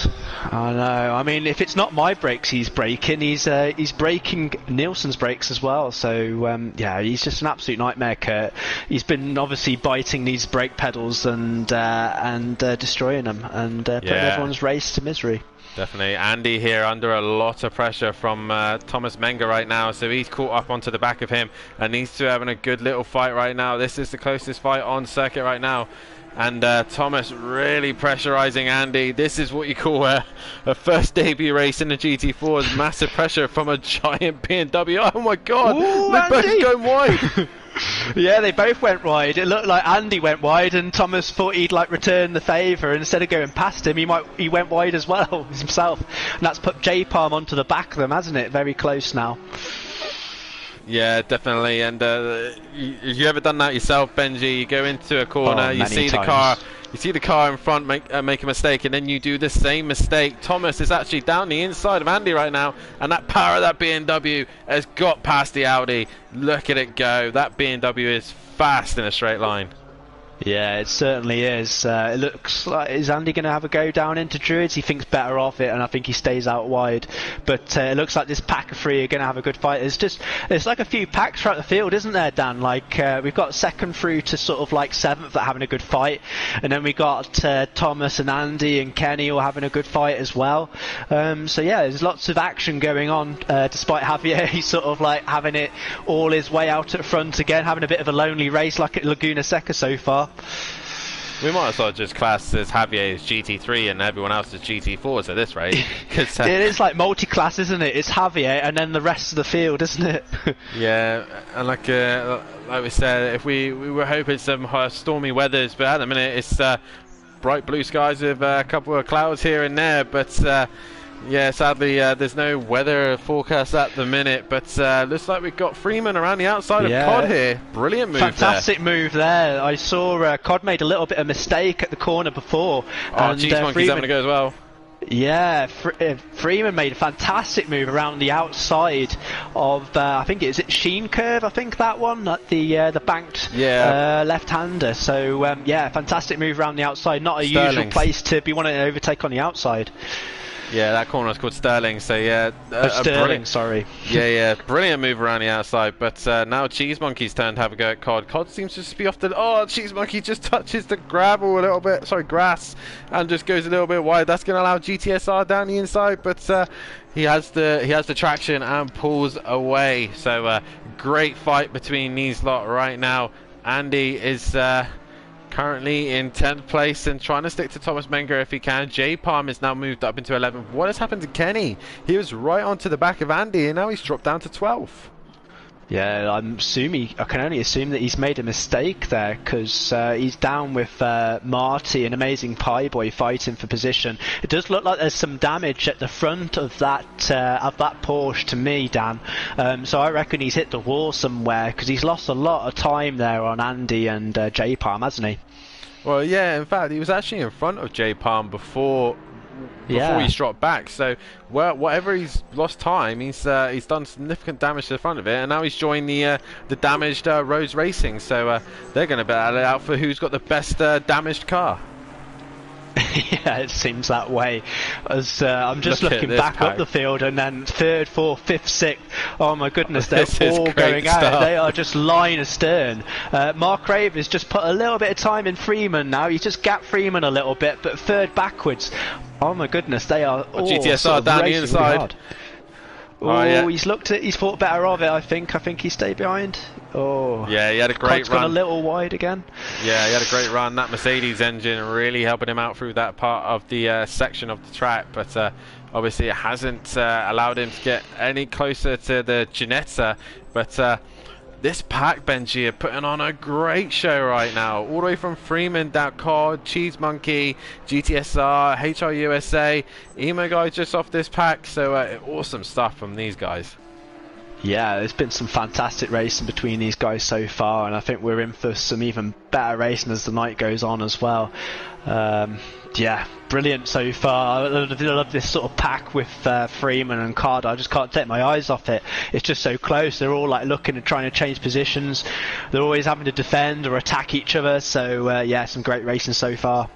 I know. I mean, if it's not my brakes he's breaking, he's breaking Nielsen's brakes as well. So yeah, he's just an absolute nightmare, Kurt. He's been obviously biting these brake pedals and destroying them and putting everyone's race to misery. Definitely. Andy here under a lot of pressure from Thomas Menga right now, so he's caught up onto the back of him and these two having a good little fight right now. This is the closest fight on circuit right now, and Thomas really pressurizing Andy. This is what you call a first debut race in the GT4. Massive pressure from a giant BMW. Oh my god. Ooh, they're both going wide. Yeah, they both went wide. It looked like Andy went wide and Thomas thought he'd like return the favour, and instead of going past him he went wide as well himself, and that's put J-Palm onto the back of them, hasn't it? Very close now. Yeah, definitely. And you ever done that yourself, Benji? You go into a corner, you see the car in front make a mistake, and then you do the same mistake. Thomas is actually down the inside of Andy right now, and that power of that BMW has got past the Audi. Look at it go. That BMW is fast in a straight line. Yeah, it certainly is. It looks like, is Andy going to have a go down into Druids? He thinks better of it, and I think he stays out wide. But it looks like this pack of three are going to have a good fight. There's like a few packs throughout the field, isn't there, Dan? Like we've got second through to sort of like seventh that are having a good fight, and then we got Thomas and Andy and Kenny all having a good fight as well. So yeah, there's lots of action going on. Despite Javier, he's sort of like having it all his way out at front again, having a bit of a lonely race like at Laguna Seca so far. We might as well just class as Javier's GT3 and everyone else is GT4s at this rate. It is like multi-class, isn't it? It's Javier and then the rest of the field, isn't it? Yeah, and like we said, if we were hoping some stormy weathers, but at the minute it's bright blue skies with a couple of clouds here and there, but yeah, sadly there's no weather forecast at the minute, but looks like we've got Freeman around the outside of Cod here. Brilliant move. Fantastic move there. I saw Cod made a little bit of mistake at the corner before. Oh, Cheese-Monkey's having a go as well. Yeah, Freeman made a fantastic move around the outside of, I think it's Sheen Curve, I think that one, the banked left-hander. So yeah, fantastic move around the outside. Not a usual place to be wanting to overtake on the outside. Yeah, that corner is called Sterling, so yeah. Sterling, sorry. Yeah, brilliant move around the outside, but now Cheese Monkey's turn to have a go at Cod. Cod seems to just be off the... Oh, Cheese Monkey just touches the gravel a little bit, sorry, grass, and just goes a little bit wide. That's going to allow GTSR down the inside, but he has the traction and pulls away. So great fight between these lot right now. Andy is... currently in 10th place and trying to stick to Thomas Menger if he can. J Palm is now moved up into 11th. What has happened to Kenny? He was right onto the back of Andy and now he's dropped down to 12th. Yeah, I can only assume that he's made a mistake there because he's down with Marty and AmazingPieBoy fighting for position. It does look like there's some damage at the front of that Porsche to me, Dan. So I reckon he's hit the wall somewhere because he's lost a lot of time there on Andy and J Palm, hasn't he? Well, yeah. In fact, he was actually in front of J Palm before he's dropped back, so whatever he's lost time, he's done significant damage to the front of it, and now he's joined the damaged Roads Racing, so they're going to battle it out for who's got the best damaged car. Yeah, it seems that way. As I'm just looking back up the field, and then third, fourth, fifth, sixth. Oh my goodness, they're all going out. They are just line astern. Mark Rave has just put a little bit of time in Freeman now. He's just gapped Freeman a little bit, but third backwards. Oh my goodness, they are all GTSR sort of down the inside. Oh, yeah. He's thought better of it. I think he stayed behind. Oh, yeah, he had a great run. Gone a little wide again. Yeah, he had a great run. That Mercedes engine really helping him out through that part of the section of the track, but obviously it hasn't allowed him to get any closer to the Ginetta. But this pack, Benji, are putting on a great show right now. All the way from Freeman, down Cod, Cheese Monkey, GTSR, HRUSA, Emo Guy just off this pack. So awesome stuff from these guys. Yeah, there's been some fantastic racing between these guys so far, and I think we're in for some even better racing as the night goes on as well. Yeah, brilliant so far. I love this sort of pack with Freeman and Card. I just can't take my eyes off it. It's just so close. They're all like looking and trying to change positions. They're always having to defend or attack each other. So yeah, some great racing so far.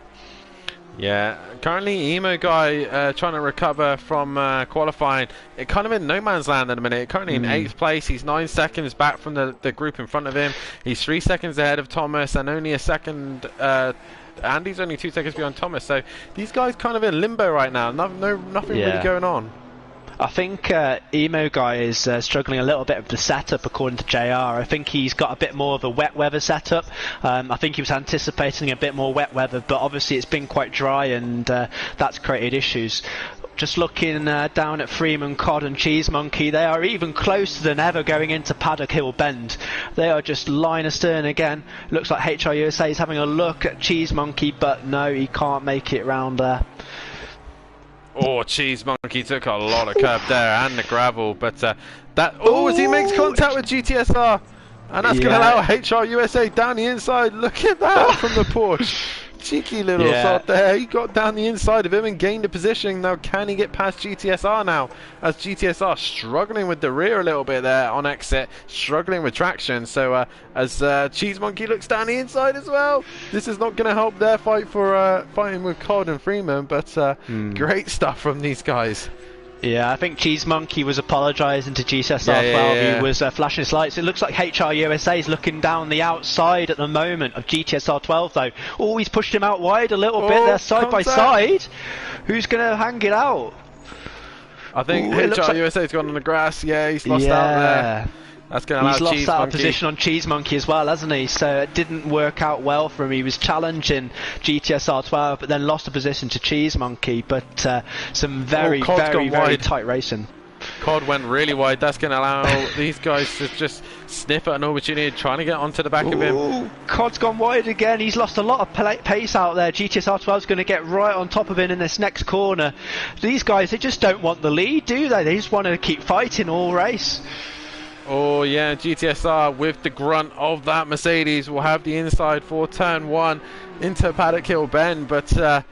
Yeah, currently Emo Guy trying to recover from qualifying. It kind of in no man's land at the minute. Currently in 8th place. He's 9 seconds back from the group in front of him. He's 3 seconds ahead of Thomas and only a second. Andy's only 2 seconds behind Thomas. So these guys kind of in limbo right now. Nothing really going on. I think Emo Guy is struggling a little bit with the setup according to JR. I think he's got a bit more of a wet weather setup. I think he was anticipating a bit more wet weather, but obviously it's been quite dry and that's created issues. Just looking down at Freeman, Cod and Cheese Monkey, they are even closer than ever going into Paddock Hill Bend. They are just line astern again. Looks like HRUSA is having a look at Cheese Monkey, but no, he can't make it round there. Oh, Cheese Monkey took a lot of curb there and the gravel, but As he makes contact with GTSR, and that's going to allow HR USA down the inside. Look at that from the Porsche. Cheeky little sod there. He got down the inside of him and gained a position. Now, can he get past GTSR now? As GTSR struggling with the rear a little bit there on exit, struggling with traction. So as Cheese Monkey looks down the inside as well, this is not going to help their fight for fighting with Cod and Freeman. But great stuff from these guys. Yeah, I think Cheese Monkey was apologising to GTSR 12. He was flashing his lights. It looks like HR USA is looking down the outside at the moment of GTSR 12, though. Oh, he's pushed him out wide a little bit there, side by side. Who's going to hang it out? I think HR USA's gone on the grass. Yeah, he's lost out there. That's going to allow He's lost out of position on Cheese Monkey as well, hasn't he? So it didn't work out well for him. He was challenging GTSR 12, but then lost a position to Cheese Monkey. But some very tight racing. Cod went really wide. That's going to allow these guys to just sniff at an opportunity, trying to get onto the back of him. Cod's gone wide again. He's lost a lot of pace out there. GTSR 12 is going to get right on top of him in this next corner. These guys, they just don't want the lead, do they? They just want to keep fighting all race. Oh yeah, GTSR with the grunt of that Mercedes will have the inside for turn 1 into Paddock Hill Bend, but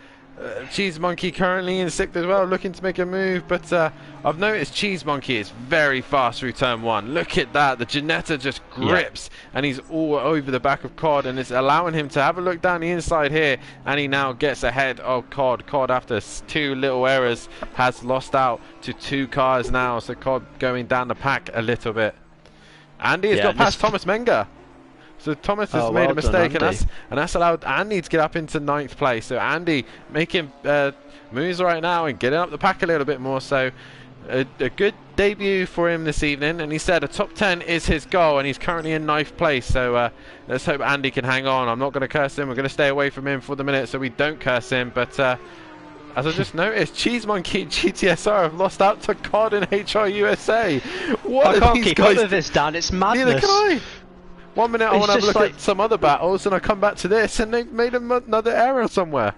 Cheese Monkey currently in 6th as well, looking to make a move, but I've noticed Cheese Monkey is very fast through turn 1. Look at that, the Ginetta just grips and he's all over the back of Cod, and it's allowing him to have a look down the inside here, and he now gets ahead of Cod. Cod, after 2 little errors, has lost out to 2 cars now, so Cod going down the pack a little bit. Andy has got past Thomas Menga. So Thomas has made a mistake, and that's allowed Andy to get up into 9th place. So Andy making moves right now and getting up the pack a little bit more. So a good debut for him this evening. And he said a top 10 is his goal, and he's currently in 9th place. So let's hope Andy can hang on. I'm not going to curse him. We're going to stay away from him for the minute so we don't curse him. But as I just noticed, Cheese Monkey and GTSR have lost out to Cod and HR USA. What I can't keep up with this, Dan. It's madness. Neither can I. 1 minute I want to have a look at some other battles, and I come back to this, and they've made another error somewhere.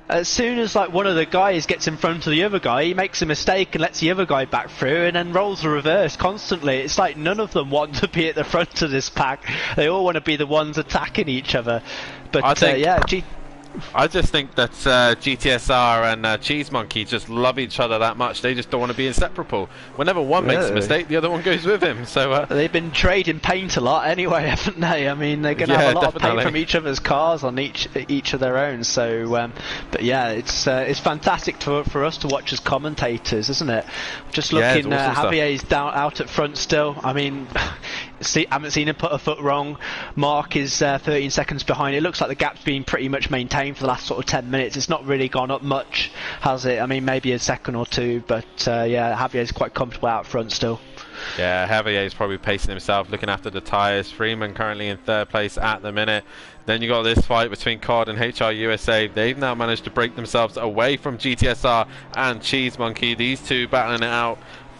As soon as one of the guys gets in front of the other guy, he makes a mistake and lets the other guy back through, and then rolls the reverse constantly. It's like none of them want to be at the front of this pack. They all want to be the ones attacking each other. But I just think that GTSR and Cheese Monkey just love each other that much. They just don't want to be inseparable. Whenever one makes a mistake, the other one goes with him. So they've been trading paint a lot anyway, haven't they? I mean, they're going to have a lot of paint from each other's cars on each of their own. So, but yeah, it's fantastic for us to watch as commentators, isn't it? Just looking, Javier's out at front still. I mean, haven't seen him put a foot wrong. Mark is 13 seconds behind. It looks like the gap's been pretty much maintained for the last sort of 10 minutes. It's not really gone up much, has it? I mean, maybe a second or two, but yeah, Javier's quite comfortable out front still. Yeah, Javier is probably pacing himself, looking after the tyres. Freeman currently in 3rd place at the minute. Then you got this fight between Cod and HR USA. They've now managed to break themselves away from GTSR and Cheese Monkey. These two battling it out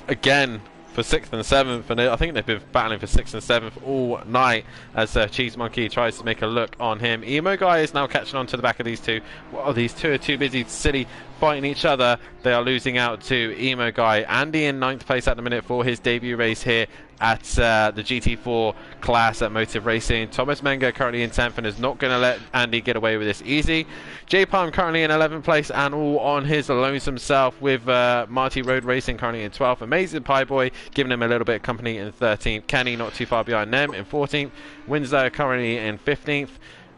again for 6th and 7th, and I think they've been battling for 6th and 7th all night as Cheese Monkey tries to make a look on him. Emo Guy is now catching on to the back of these two. Well, these two are too busy silly fighting each other. They are losing out to Emo Guy. Andy in 9th place at the minute for his debut race here at the GT4 class at Motive Racing. Thomas Menga currently in 10th and is not going to let Andy get away with this easy. J Palm currently in 11th place and all on his lonesome self, with Marty Road Racing currently in 12th. AmazingPieBoy giving him a little bit of company in 13th. Kenny not too far behind them in 14th. Winslow currently in 15th.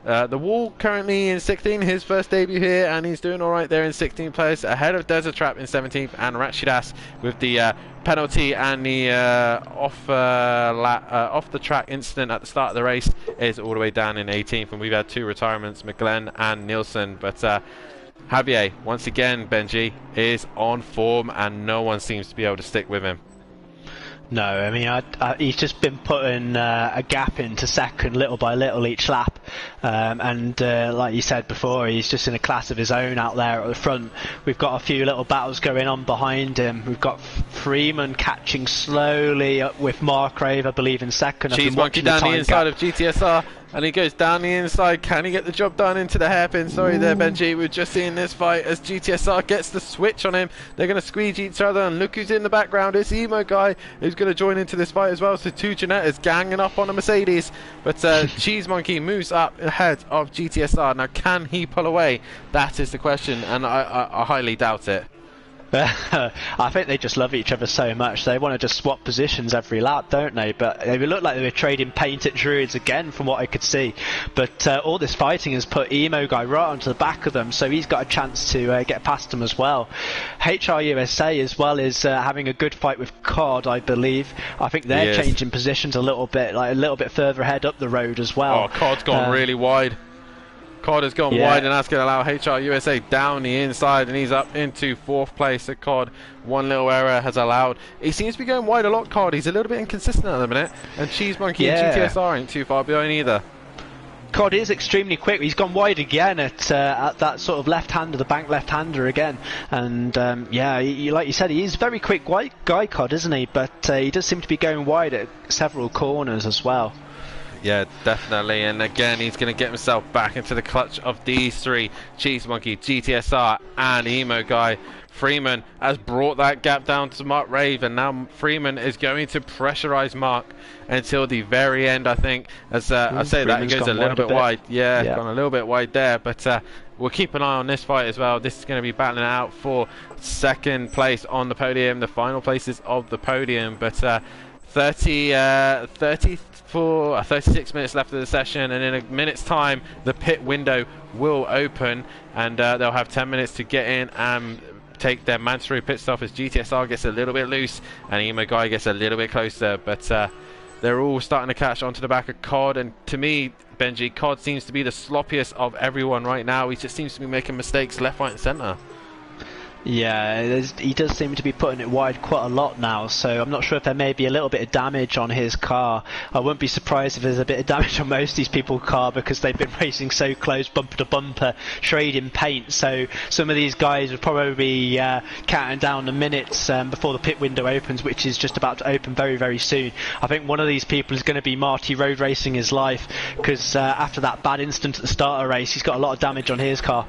The Wall currently in 16th, his first debut here, and he's doing alright there in 16th place, ahead of Desert Trap in 17th, and Ratshidas with the penalty and the off the track incident at the start of the race is all the way down in 18th, and we've had 2 retirements, McGlenn and Nielsen. But Javier, once again, Benji, is on form, and no one seems to be able to stick with him. No, I mean, he's just been putting a gap into second little by little each lap, and like you said before, he's just in a class of his own out there at the front. We've got a few little battles going on behind him. We've got Freeman catching slowly up with Mark Rave, I believe, in second. Cheese Monkey down the inside of GTSR. and he goes down the inside. Can he get the job done into the hairpin? Sorry there, Benjy. We're just seeing this fight as GTSR gets the switch on him. They're going to squeeze each other, and look who's in the background. It's Emo Guy who's going to join into this fight as well. So two Janettas ganging up on a Mercedes, but Cheese Monkey moves up ahead of GTSR. Now, can he pull away? That is the question, and I highly doubt it. I think they just love each other so much. They want to just swap positions every lap, don't they? But they look like they were trading paint at Druids again, from what I could see. But all this fighting has put Emo Guy right onto the back of them, so he's got a chance to get past them as well. HR USA as well is having a good fight with COD, I believe. I think they're changing positions a little bit, like a little bit further ahead up the road as well. Oh, COD's gone really wide. COD has gone wide, and that's going to allow HR USA down the inside, and he's up into 4th place at COD. One little error has allowed. He seems to be going wide a lot, COD. He's a little bit inconsistent at the minute, and Cheese Monkey and GTSR ain't too far behind either. COD is extremely quick. He's gone wide again at that sort of left-hander, the bank left-hander again. And yeah, like you said, he is a very quick white guy, COD, isn't he? But he does seem to be going wide at several corners as well. Yeah, definitely, and again he's going to get himself back into the clutch of these three: Cheese Monkey, GTSR and Emo Guy. Freeman has brought that gap down to Mark Rave, and now Freeman is going to pressurize Mark until the very end, I think. As I say that, he goes a little bit wide. Yeah, gone a little bit wide there, but we'll keep an eye on this fight as well. This is going to be battling it out for 2nd place on the podium, the final places of the podium. But 36 minutes left of the session, and in a minute's time the pit window will open, and they'll have 10 minutes to get in and take their mandatory pit stop as GTSR gets a little bit loose and Emo Guy gets a little bit closer. But they're all starting to catch onto the back of COD, and to me, Benjy, COD seems to be the sloppiest of everyone right now. He just seems to be making mistakes left, right and centre. Yeah, he does seem to be putting it wide quite a lot now, so I'm not sure if there may be a little bit of damage on his car. I wouldn't be surprised if there's a bit of damage on most of these people's car, because they've been racing so close, bumper to bumper, trading paint. So some of these guys would probably be counting down the minutes before the pit window opens, which is just about to open very, very soon. I think one of these people is going to be Marty RoadRacingIsLife, because after that bad incident at the start of the race, he's got a lot of damage on his car.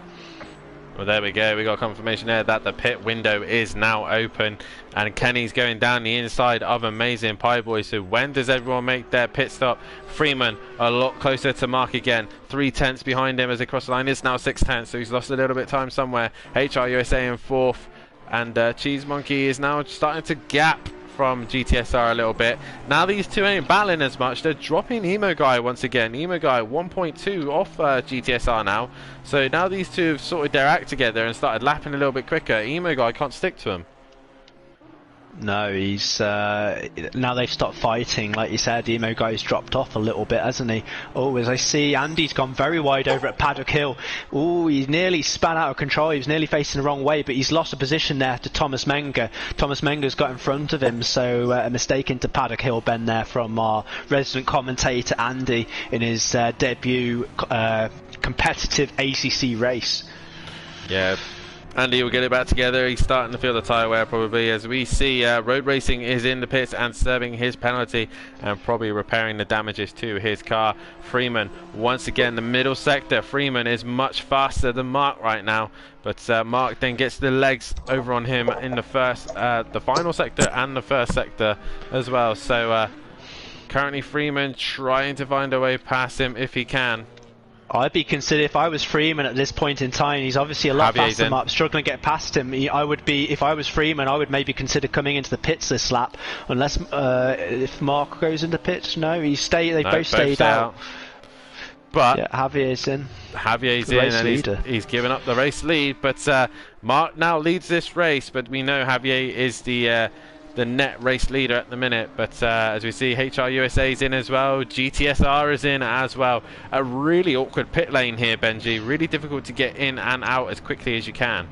Well, there we go. We got confirmation there that the pit window is now open, and Kenny's going down the inside of AmazingPieBoy. So when does everyone make their pit stop? Freeman a lot closer to Mark again. 3 tenths behind him as they cross the line. It's now 6 tenths, so he's lost a little bit of time somewhere. HR USA in 4th, and Cheese Monkey is now starting to gap from GTSR a little bit. Now these two ain't battling as much. They're dropping Emo Guy once again. Emo Guy 1.2 off GTSR now. So now these two have sorted their act together and started lapping a little bit quicker. Emo Guy can't stick to him. No, he's now they've stopped fighting. Like you said, Emo Guy's dropped off a little bit, hasn't he? Oh, as I see, Andy's gone very wide over at Paddock Hill. Oh, he's nearly spun out of control. He was nearly facing the wrong way, but he's lost a position there to Thomas Menger. Thomas Menger's got in front of him, so a mistake into Paddock Hill bend there from our resident commentator Andy in his debut competitive ACC race. Yeah. Andy will get it back together. He's starting to feel the tyre wear probably, as we see Road Racing is in the pits and serving his penalty and probably repairing the damages to his car. Freeman once again the middle sector. Freeman is much faster than Mark right now, but Mark then gets the legs over on him in the final sector and the first sector as well. So currently Freeman trying to find a way past him if he can. I'd be considered, if I was Freeman at this point in time, he's obviously a lot faster than Mark, struggling to get past him. I would be, if I was Freeman, I would maybe consider coming into the pits this lap, unless if Mark goes into pits. No, they both stayed out. But yeah, Javier's in. Javier's in, and he's given up the race lead. But Mark now leads this race, but we know Javier is the net race leader at the minute. But as we see, HR USA is in as well. GTSR is in as well. A really awkward pit lane here, Benjy. Really difficult to get in and out as quickly as you can.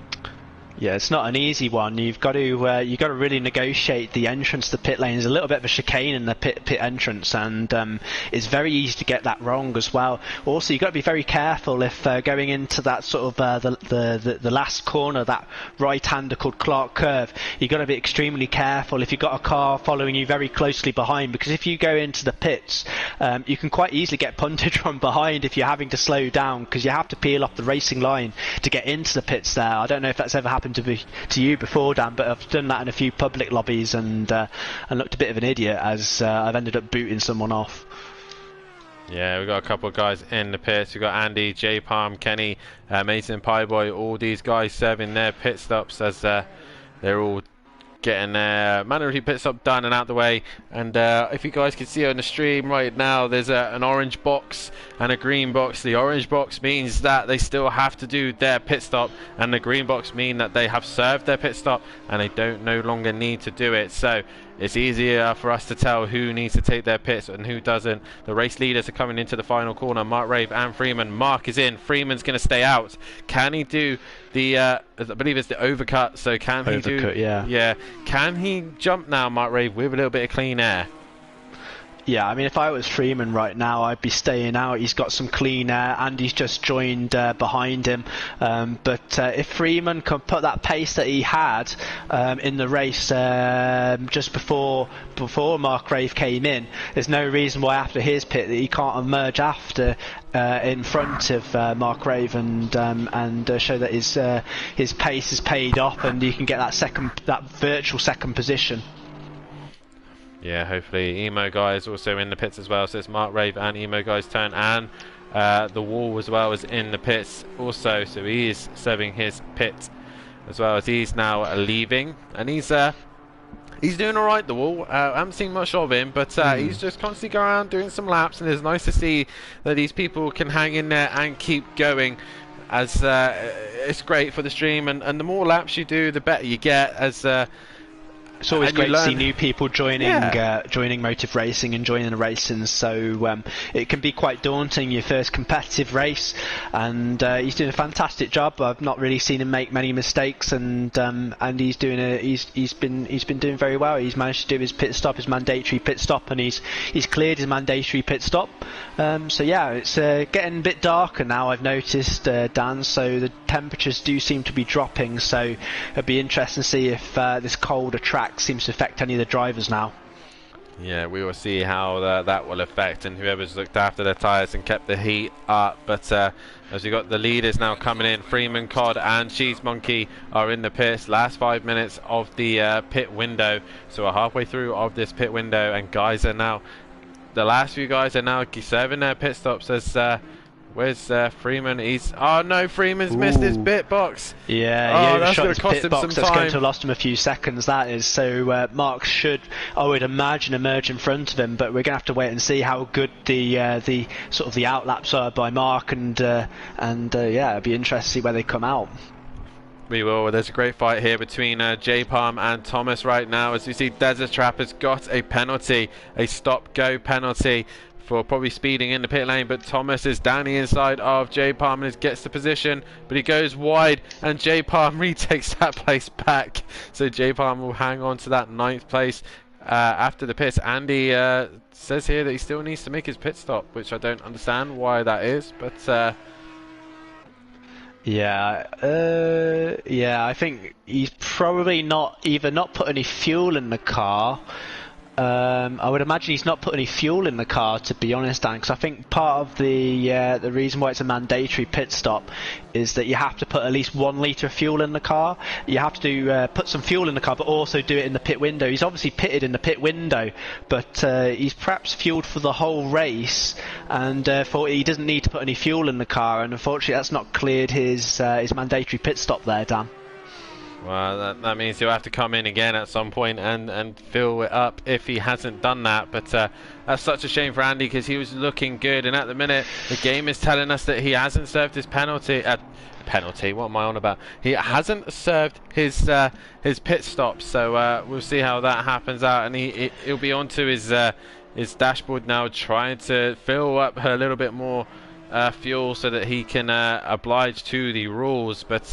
Yeah, it's not an easy one. You've got to really negotiate the entrance to the pit lane. There's a little bit of a chicane in the pit entrance, and it's very easy to get that wrong as well. Also, you've got to be very careful if going into that sort of the last corner, that right-hander called Clark Curve. You've got to be extremely careful if you've got a car following you very closely behind, because if you go into the pits, you can quite easily get punted from behind if you're having to slow down, because you have to peel off the racing line to get into the pits there. I don't know if that's ever happened to you before, Dan, but I've done that in a few public lobbies and looked a bit of an idiot as I've ended up booting someone off. Yeah, we've got a couple of guys in the pits. We've got Andy, J Palm, Kenny, AmazingPieBoy, all these guys serving their pit stops as they're all getting their manually pit stop done and out the way. And if you guys can see on the stream right now, there's an orange box and a green box. The orange box means that they still have to do their pit stop, and the green box mean that they have served their pit stop and they don't no longer need to do it. So it's easier for us to tell who needs to take their pits and who doesn't. The race leaders are coming into the final corner. Mark Rave and Freeman. Mark is in. Freeman's going to stay out. Can he do the, I believe it's the overcut, so can he do... Yeah. Can he jump now, Mark Rave, with a little bit of clean air? Yeah, I mean, if I was Freeman right now, I'd be staying out. He's got some clean air, and he's just joined behind him. But if Freeman can put that pace that he had in the race just before Mark Rave came in, there's no reason why after his pit that he can't emerge after in front of Mark Rave and show that his pace is paid off, and you can get that virtual second position. Yeah, hopefully Emo Guy's also in the pits as well. So it's Mark Rave and Emo Guy's turn, and the Wall as well is in the pits also. So he is serving his pit as well as he's now leaving, and he's doing all right. The Wall. I haven't seen much of him, but he's just constantly going around doing some laps, and it's nice to see that these people can hang in there and keep going. As it's great for the stream, and the more laps you do, the better you get. As it's always great to see new people joining Motive Racing and joining the racing, so it can be quite daunting, your first competitive race, and he's doing a fantastic job. I've not really seen him make many mistakes, and he's been doing very well. He's managed to do his pit stop, his mandatory pit stop, and he's cleared his mandatory pit stop. So yeah, it's getting a bit darker now, I've noticed, Dan, so the temperatures do seem to be dropping, so it'll be interesting to see if this colder track seems to affect any of the drivers now. Yeah, we will see how that will affect, and whoever's looked after their tyres and kept the heat up. But as we got the leaders now coming in, Freeman, Cod and Cheese Monkey are in the pits. Last 5 minutes of the pit window, so we're halfway through of this pit window, and guys are now, the last few guys are now serving their pit stops. As where's Freeman? Freeman's missed his pit box. Yeah, that's shot going his to cost pit him box. some That's time. going to have lost him a few seconds, that is. So Mark should, I would imagine, emerge in front of him, but we're going to have to wait and see how good the sort of the outlaps are by Mark, and yeah, it'll be interesting to see where they come out. We will. There's a great fight here between J Palm and Thomas right now. As you see, Desert Trap has got a penalty, a stop-go penalty for probably speeding in the pit lane, but Thomas is down the inside of J Palm and gets the position, but he goes wide, and J Palm retakes that place back. So J Palm will hang on to that 9th place after the pits. Andy says here that he still needs to make his pit stop, which I don't understand why that is, but yeah, I think he's probably not put any fuel in the car. I would imagine he's not put any fuel in the car, to be honest, Dan, because I think part of the reason why it's a mandatory pit stop is that you have to put at least 1 litre of fuel in the car. You have to put some fuel in the car, but also do it in the pit window. He's obviously pitted in the pit window, but he's perhaps fueled for the whole race, and he doesn't need to put any fuel in the car, and unfortunately that's not cleared his mandatory pit stop there, Dan. Well, that means he'll have to come in again at some point and fill it up if he hasn't done that. But that's such a shame for Andy, because he was looking good, and at the minute the game is telling us that he hasn't served his penalty. What am I on about? He hasn't served his pit stop, so we'll see how that happens out, and he'll be onto his dashboard now, trying to fill up a little bit more fuel so that he can oblige to the rules. But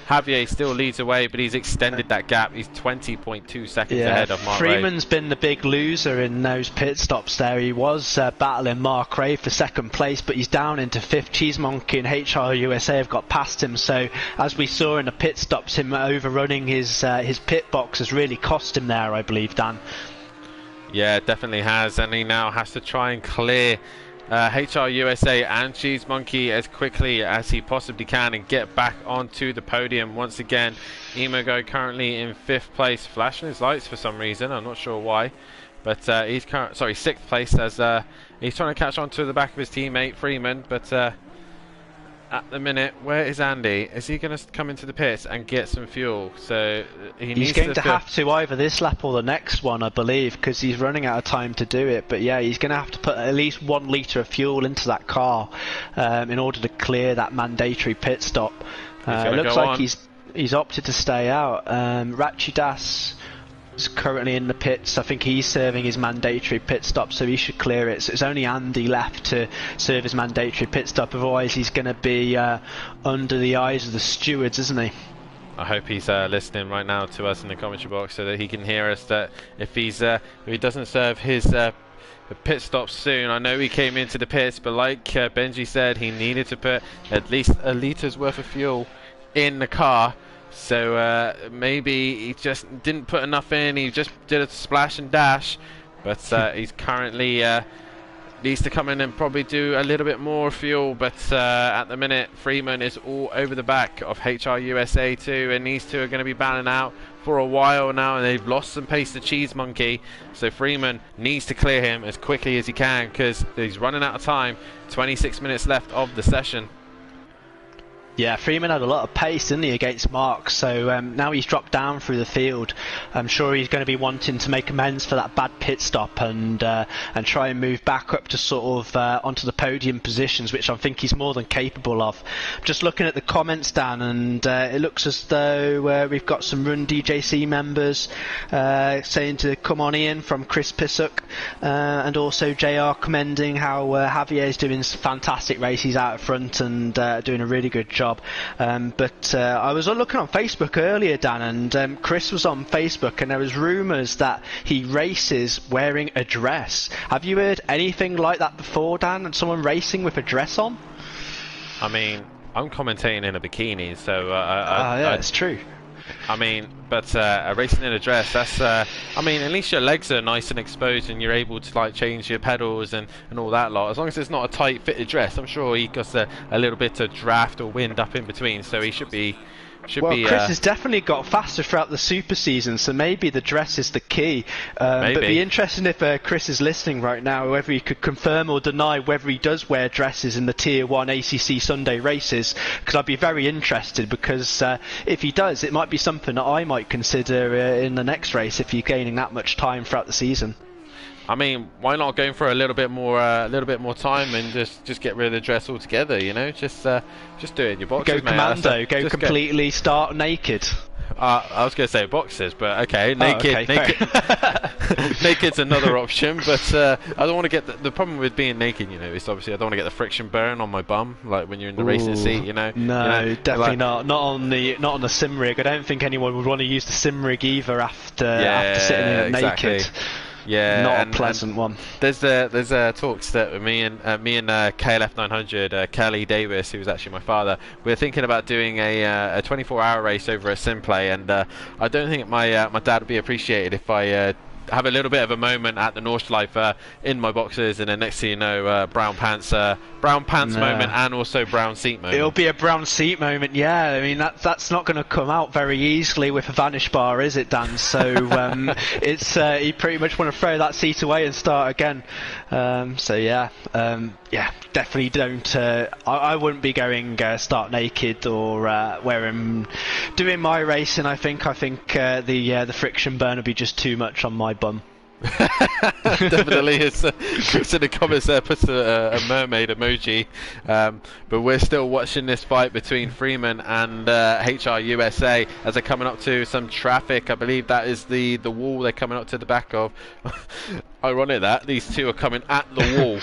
Javier still leads away, but he's extended that gap. He's 20.2 seconds ahead of Mark Ray. Freeman's been the big loser in those pit stops there. He was battling Mark Ray for second place, but he's down into fifth. CheeseMonkey and HR USA have got past him. So as we saw in the pit stops, him overrunning his pit box has really cost him there, I believe, Dan. Yeah, it definitely has, and he now has to try and clear HR USA and CheeseMonkey as quickly as he possibly can and get back onto the podium once again. Emogo currently in 5th place, flashing his lights for some reason, I'm not sure why, but he's 6th place as he's trying to catch on to the back of his teammate Freeman, but at the minute, where is Andy? Is he going to come into the pits and get some fuel? So he's going to have to either this lap or the next one, I believe, because he's running out of time to do it. But yeah, he's going to have to put at least 1 litre of fuel into that car in order to clear that mandatory pit stop. It looks like he's opted to stay out. Rachidas is currently in the pits. I think he's serving his mandatory pit stop, so he should clear it. So it's only Andy left to serve his mandatory pit stop, otherwise he's going to be under the eyes of the stewards, isn't he? I hope he's listening right now to us in the commentary box so that he can hear us, that if he doesn't serve his pit stop soon. I know he came into the pits, but like Benjy said, he needed to put at least a litre's worth of fuel in the car. So maybe he just didn't put enough in, he just did a splash and dash, but he's currently needs to come in and probably do a little bit more fuel, but at the minute Freeman is all over the back of HR USA too, and these two are going to be battling out for a while now, and they've lost some pace to CheeseMonkey, so Freeman needs to clear him as quickly as he can because he's running out of time. 26 minutes left of the session. Yeah, Freeman had a lot of pace, didn't he, against Mark, so now he's dropped down through the field. I'm sure he's going to be wanting to make amends for that bad pit stop and try and move back up to sort of onto the podium positions, which I think he's more than capable of. Just looking at the comments, Dan, and it looks as though we've got some Run DJC members saying to come on in from Chris Pissock, and also JR commending how Javier is doing fantastic races out front and doing a really good job. But I was looking on Facebook earlier, Dan, and Chris was on Facebook, and there was rumours that he races wearing a dress. Have you heard anything like that before, Dan? And someone racing with a dress on? I mean, I'm commentating in a bikini, so yeah, it's true. I mean, but racing in a dress, that's I mean, at least your legs are nice and exposed and you're able to like change your pedals and all that lot. As long as it's not a tight fitted dress, I'm sure he got a little bit of draft or wind up in between, so he should be Chris has definitely got faster throughout the super season, so maybe the dress is the key. But it'd be interesting if Chris is listening right now, whether he could confirm or deny whether he does wear dresses in the Tier 1 ACC Sunday races, because I'd be very interested, because if he does, it might be something that I might consider in the next race if you're gaining that much time throughout the season. I mean, why not go for a little bit more time and just get rid of the dress altogether? You know, just do it in your boxes. Go commando. Go completely start naked. I was going to say boxes, but okay, naked. Naked's another option, but I don't want to get the problem with being naked. You know, is obviously I don't want to get the friction burn on my bum, like when you're in the racing seat. You know. No, definitely not. Not on the sim rig. I don't think anyone would want to use the sim rig either after sitting in it naked. Yeah, not a pleasant one. There's talks that me and KLF 900, Kelly Davis, who was actually my father, we're thinking about doing a 24-hour race over a sim play, and I don't think my dad would be appreciated if I have a little bit of a moment at the Nordschleife in my boxes, and then next thing you know, brown pants moment, and also brown seat moment. It'll be a brown seat moment, yeah. I mean, that's not going to come out very easily with a vanish bar, is it, Dan? So it's you pretty much want to throw that seat away and start again. So yeah, definitely don't. I wouldn't be going start naked or doing my racing. I think the friction burn would be just too much on my bum. Definitely. Chris in the comments there puts a mermaid emoji, but we're still watching this fight between Freeman and HR USA as they're coming up to some traffic. I believe that is the wall they're coming up to the back of. Ironic that these two are coming at the wall.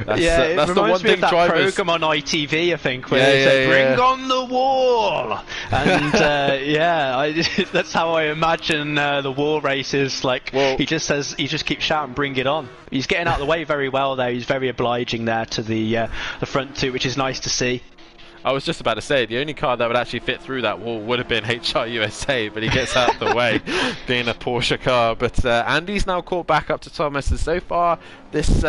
It that's the one reminds me thing of that drivers. program on ITV, I think, where they say, "Bring on the wall," and that's how I imagine the wall races. Like, he just keeps shouting, "Bring it on!" He's getting out of the way very well there. He's very obliging there to the front two, which is nice to see. I was just about to say, the only car that would actually fit through that wall would have been HR USA, but he gets out of the way, being a Porsche car. But Andy's now caught back up to Thomas, and so far, this,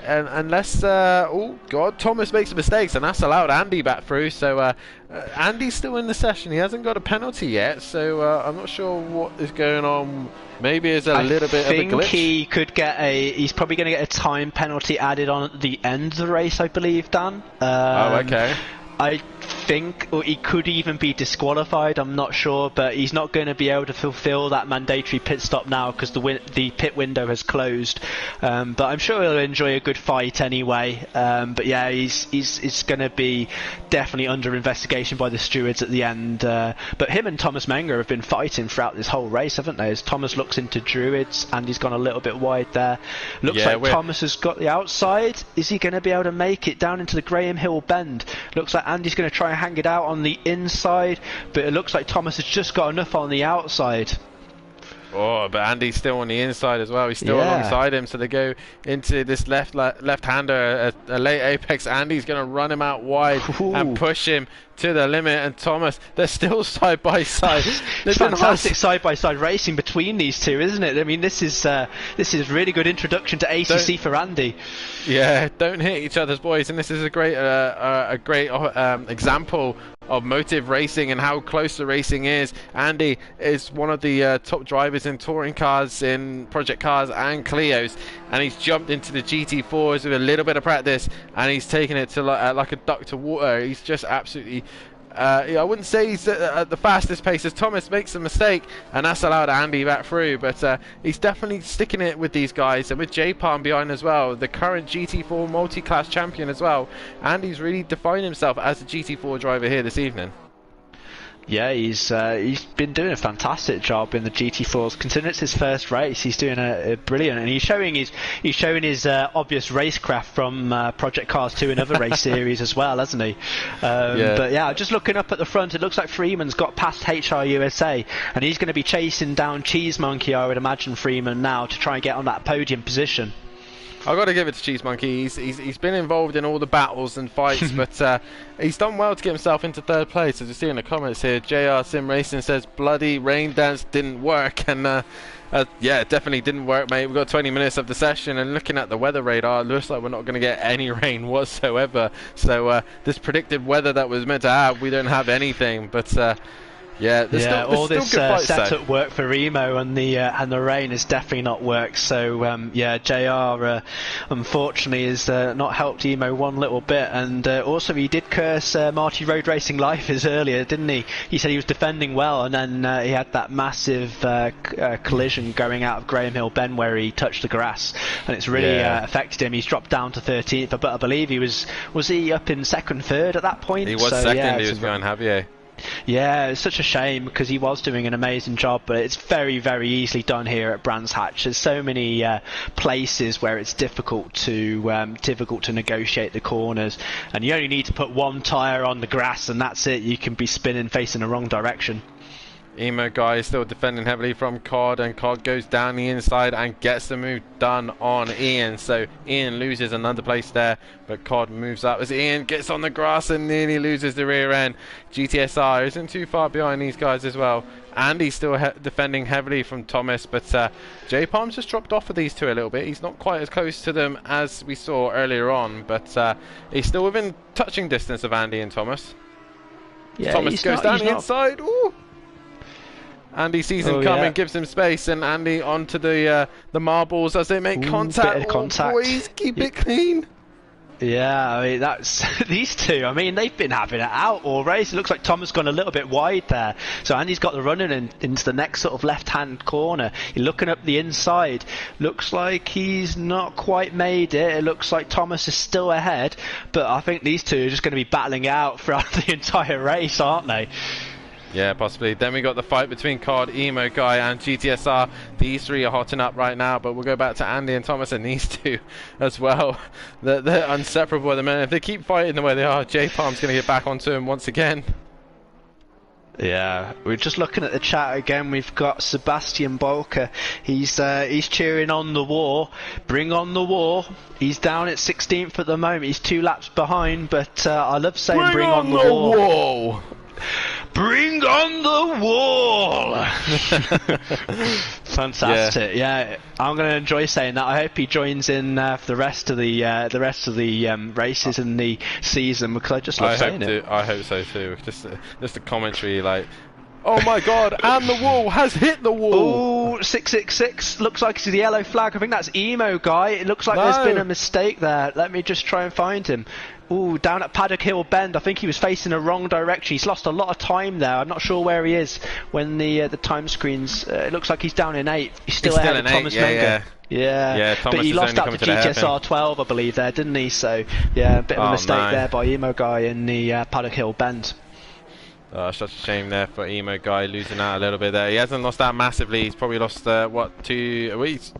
unless, oh god, Thomas makes mistakes, and that's allowed Andy back through, so Andy's still in the session. He hasn't got a penalty yet, so I'm not sure what is going on. Maybe it's a little bit of a glitch. He could get he's probably going to get a time penalty added on at the end of the race, I believe, Dan. Okay. I think, or he could even be disqualified, I'm not sure, but he's not going to be able to fulfill that mandatory pit stop now because the pit window has closed. But I'm sure he'll enjoy a good fight anyway. But yeah, he's going to be definitely under investigation by the stewards at the end. But him and Thomas Menger have been fighting throughout this whole race, haven't they? As Thomas looks into Druids, and he's gone a little bit wide there. Looks like Thomas has got the outside. Is he going to be able to make it down into the Graham Hill bend? Looks like Andy's going to try and hang it out on the inside, but it looks like Thomas has just got enough on the outside. Oh, but Andy's still on the inside as well. He's still alongside him, so they go into this left-hander, a late apex. Andy's going to run him out wide and push him to the limit, and Thomas, they're still side by side. It's fantastic side by side racing between these two, isn't it? I mean, this is really good introduction to ACC for Andy. Yeah, don't hit each other's boys, and this is a great example of motive racing and how close the racing is. Andy is one of the top drivers in touring cars, in project cars and Clios, and he's jumped into the GT4s with a little bit of practice, and he's taken it to like a duck to water. He's just absolutely I wouldn't say he's at the fastest pace, as Thomas makes a mistake, and that's allowed Andy back through, but he's definitely sticking it with these guys, and with J-Palm behind as well, the current GT4 multi-class champion as well. Andy's really defined himself as a GT4 driver here this evening. Yeah, he's been doing a fantastic job in the GT4s. Considering it's his first race, he's doing a brilliant, and he's showing his obvious racecraft from Project Cars 2 and other race series as well, hasn't he? But yeah, just looking up at the front, it looks like Freeman's got past HR USA, and he's going to be chasing down Cheese Monkey, I would imagine, Freeman now, to try and get on that podium position. I've got to give it to Cheese Monkey. He's been involved in all the battles and fights, but he's done well to get himself into third place. As you see in the comments here, JR Sim Racing says bloody rain dance didn't work, and yeah, it definitely didn't work, mate. We've got 20 minutes of the session, and looking at the weather radar, it looks like we're not going to get any rain whatsoever. So this predicted weather that was meant to have, we don't have anything, but yeah, there's all still this good fights, setup work for Emo, and the rain has definitely not worked. So yeah, JR unfortunately has not helped Emo one little bit, and also he did curse Marty Road Racing Life earlier, didn't he? He said he was defending well, and then he had that massive collision going out of Graham Hill Bend where he touched the grass, and it's really affected him. He's dropped down to 13th, but I believe he was he up in second, third at that point? He was second. He was behind Javier. Yeah, it's such a shame because he was doing an amazing job, but it's very, very easily done here at Brands Hatch. There's so many places where it's difficult to negotiate the corners, and you only need to put one tyre on the grass, and that's it. You can be spinning facing the wrong direction. Emo guy is still defending heavily from Cod, and Cod goes down the inside and gets the move done on Ian. So Ian loses another place there, but Cod moves up as Ian gets on the grass and nearly loses the rear end. GTSR isn't too far behind these guys as well. Andy's still defending heavily from Thomas, but J-Palm's just dropped off of these two a little bit. He's not quite as close to them as we saw earlier on, but he's still within touching distance of Andy and Thomas. Yeah, Thomas goes down the inside. Ooh. Andy sees him coming, gives him space, and Andy onto the marbles as they make contact. Bit of contact. Boys, keep it clean. Yeah, I mean, that's these two. I mean, they've been having it out all race. It looks like Tom has gone a little bit wide there. So Andy's got the running into the next sort of left-hand corner. You're looking up the inside. Looks like he's not quite made it. It looks like Thomas is still ahead. But I think these two are just going to be battling it out throughout the entire race, aren't they? Yeah, possibly. Then we got the fight between COD, Emo Guy, and GTSR. These three are hotting up right now, but we'll go back to Andy and Thomas and these two as well. They're inseparable at the minute. If they keep fighting the way they are, J-Palm's going to get back onto him once again. Yeah, we're just looking at the chat again. We've got Sebastian Bhogra. He's cheering on the war. Bring on the war. He's down at 16th at the moment. He's 2 laps behind, but I love saying bring on the war. Bring on the wall! Fantastic. Yeah, I'm going to enjoy saying that. I hope he joins in for the rest of the races in the season, because I just love saying it. I hope so too. Just the commentary, like, oh my God! And the wall has hit the wall. Oh, 666 looks like it's the yellow flag. I think that's Emo Guy. It looks like there's been a mistake there. Let me just try and find him. Ooh, down at Paddock Hill Bend. I think he was facing the wrong direction. He's lost a lot of time there. I'm not sure where he is when the time screens. It looks like he's down in 8th. He's still ahead of Thomas Menga. Yeah, Thomas but he lost out to GTSR 12, I believe, there, didn't he? So, yeah, a bit of a mistake there by Emo Guy in the Paddock Hill Bend. Such a shame there for Emo Guy, losing out a little bit there. He hasn't lost out massively. He's probably lost, he's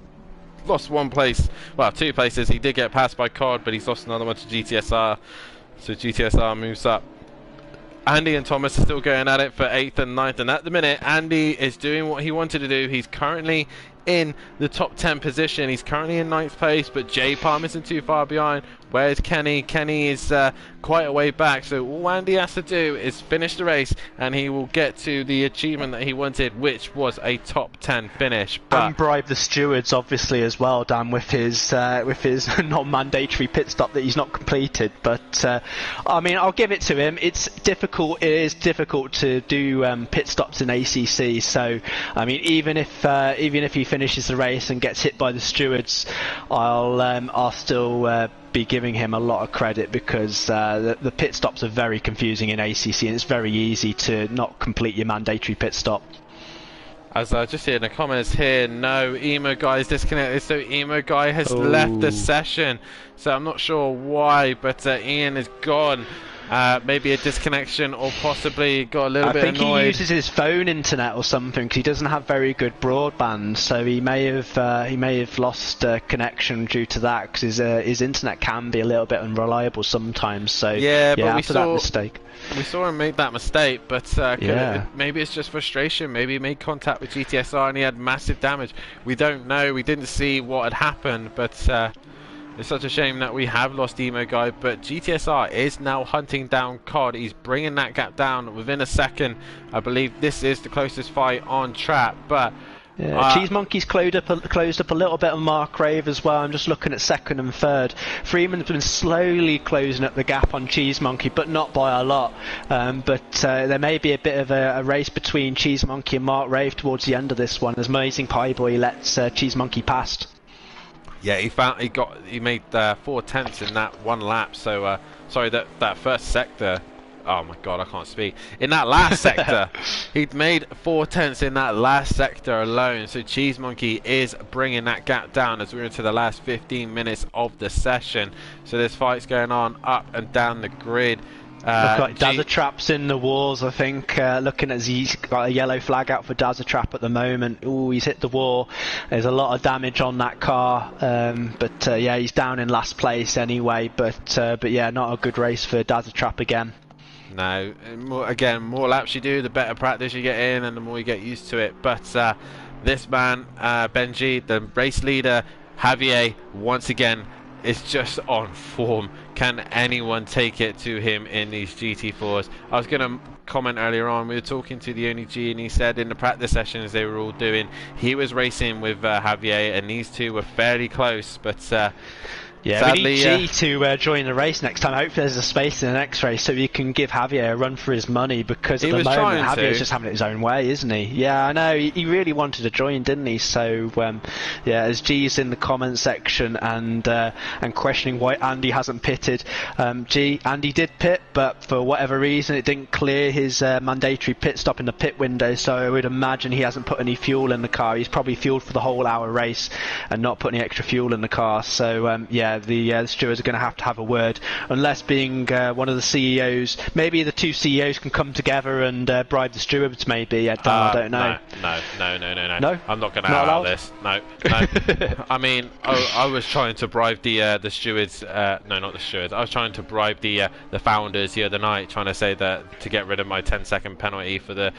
lost 1 place, well, 2 places. He did get passed by COD, but he's lost another one to GTSR. So GTSR moves up. Andy and Thomas are still going at it for 8th and 9th, and at the minute, Andy is doing what he wanted to do. He's currently in the top 10 position. He's currently in 9th place, but J-Palm isn't too far behind. Where's Kenny? Kenny is quite a way back, so all Andy has to do is finish the race, and he will get to the achievement that he wanted, which was a top 10 finish. And bribe the stewards, obviously, as well, Dan, with his non-mandatory pit stop that he's not completed. But I mean, I'll give it to him. It's difficult. It is difficult to do pit stops in ACC. So, I mean, even if he finishes the race and gets hit by the stewards, I'll still be giving him a lot of credit, because the pit stops are very confusing in ACC, and it's very easy to not complete your mandatory pit stop. As I just hear in the comments here, no, Emo Guy is disconnected, so Emo Guy has left the session. So I'm not sure why, but Ian is gone. Maybe a disconnection, or possibly got a little bit annoyed. I think he uses his phone internet or something, because he doesn't have very good broadband, so he may have lost connection due to that, because his internet can be a little bit unreliable sometimes. So yeah, but after that mistake, we saw him make that mistake, but maybe it's just frustration. Maybe he made contact with GTSR and he had massive damage. We don't know. We didn't see what had happened, but it's such a shame that we have lost Emo Guy, but GTSR is now hunting down COD. He's bringing that gap down within a second. I believe this is the closest fight on track, but Cheese Monkey's closed up a little bit on Mark Rave as well. I'm just looking at 2nd and 3rd. Freeman's been slowly closing up the gap on Cheese Monkey, but not by a lot. But there may be a bit of a race between Cheese Monkey and Mark Rave towards the end of this one, as AmazingPieBoy lets Cheese Monkey past. Yeah, he made 4 tenths in that 1 lap. So sorry, that first sector. Oh my God, I can't speak. In that last sector, he'd made 4 tenths in that last sector alone. So Cheese Monkey is bringing that gap down as we're into the last 15 minutes of the session. So this fight's going on up and down the grid. Look like Dazzer Trap's in the walls, I think. Looking at he's got a yellow flag out for Dazzer Trap at the moment. Ooh, he's hit the wall. There's a lot of damage on that car. But yeah, he's down in last place anyway. But yeah, not a good race for Dazzer Trap again. No, more laps you do, the better practice you get in, and the more you get used to it. But this man, Benjy, the race leader, Javier, once again, is just on form. Can anyone take it to him in these GT4s? I was going to comment earlier on, we were talking to the Only G, and he said in the practice sessions they were all doing, he was racing with Javier, and these two were fairly close, but yeah, sadly, we need G to join the race next time. Hopefully there's a space in the next race so we can give Javier a run for his money, because at the moment Javier's just having it his own way, isn't he? Yeah, I know, he really wanted to join, didn't he? So yeah, as G's in the comment section and questioning why Andy hasn't pitted. Andy did pit, but for whatever reason it didn't clear his mandatory pit stop in the pit window, so I would imagine he hasn't put any fuel in the car. He's probably fueled for the whole hour race and not put any extra fuel in the car. So yeah, the stewards are going to have a word, unless being one of the CEOs, maybe the two CEOs can come together and bribe the stewards. Maybe I don't know. No. No, I'm not going to allow this. No. I mean, I was trying to bribe the stewards. No, not the stewards. I was trying to bribe the founders the other night, trying to say that to get rid of my 10-second penalty for the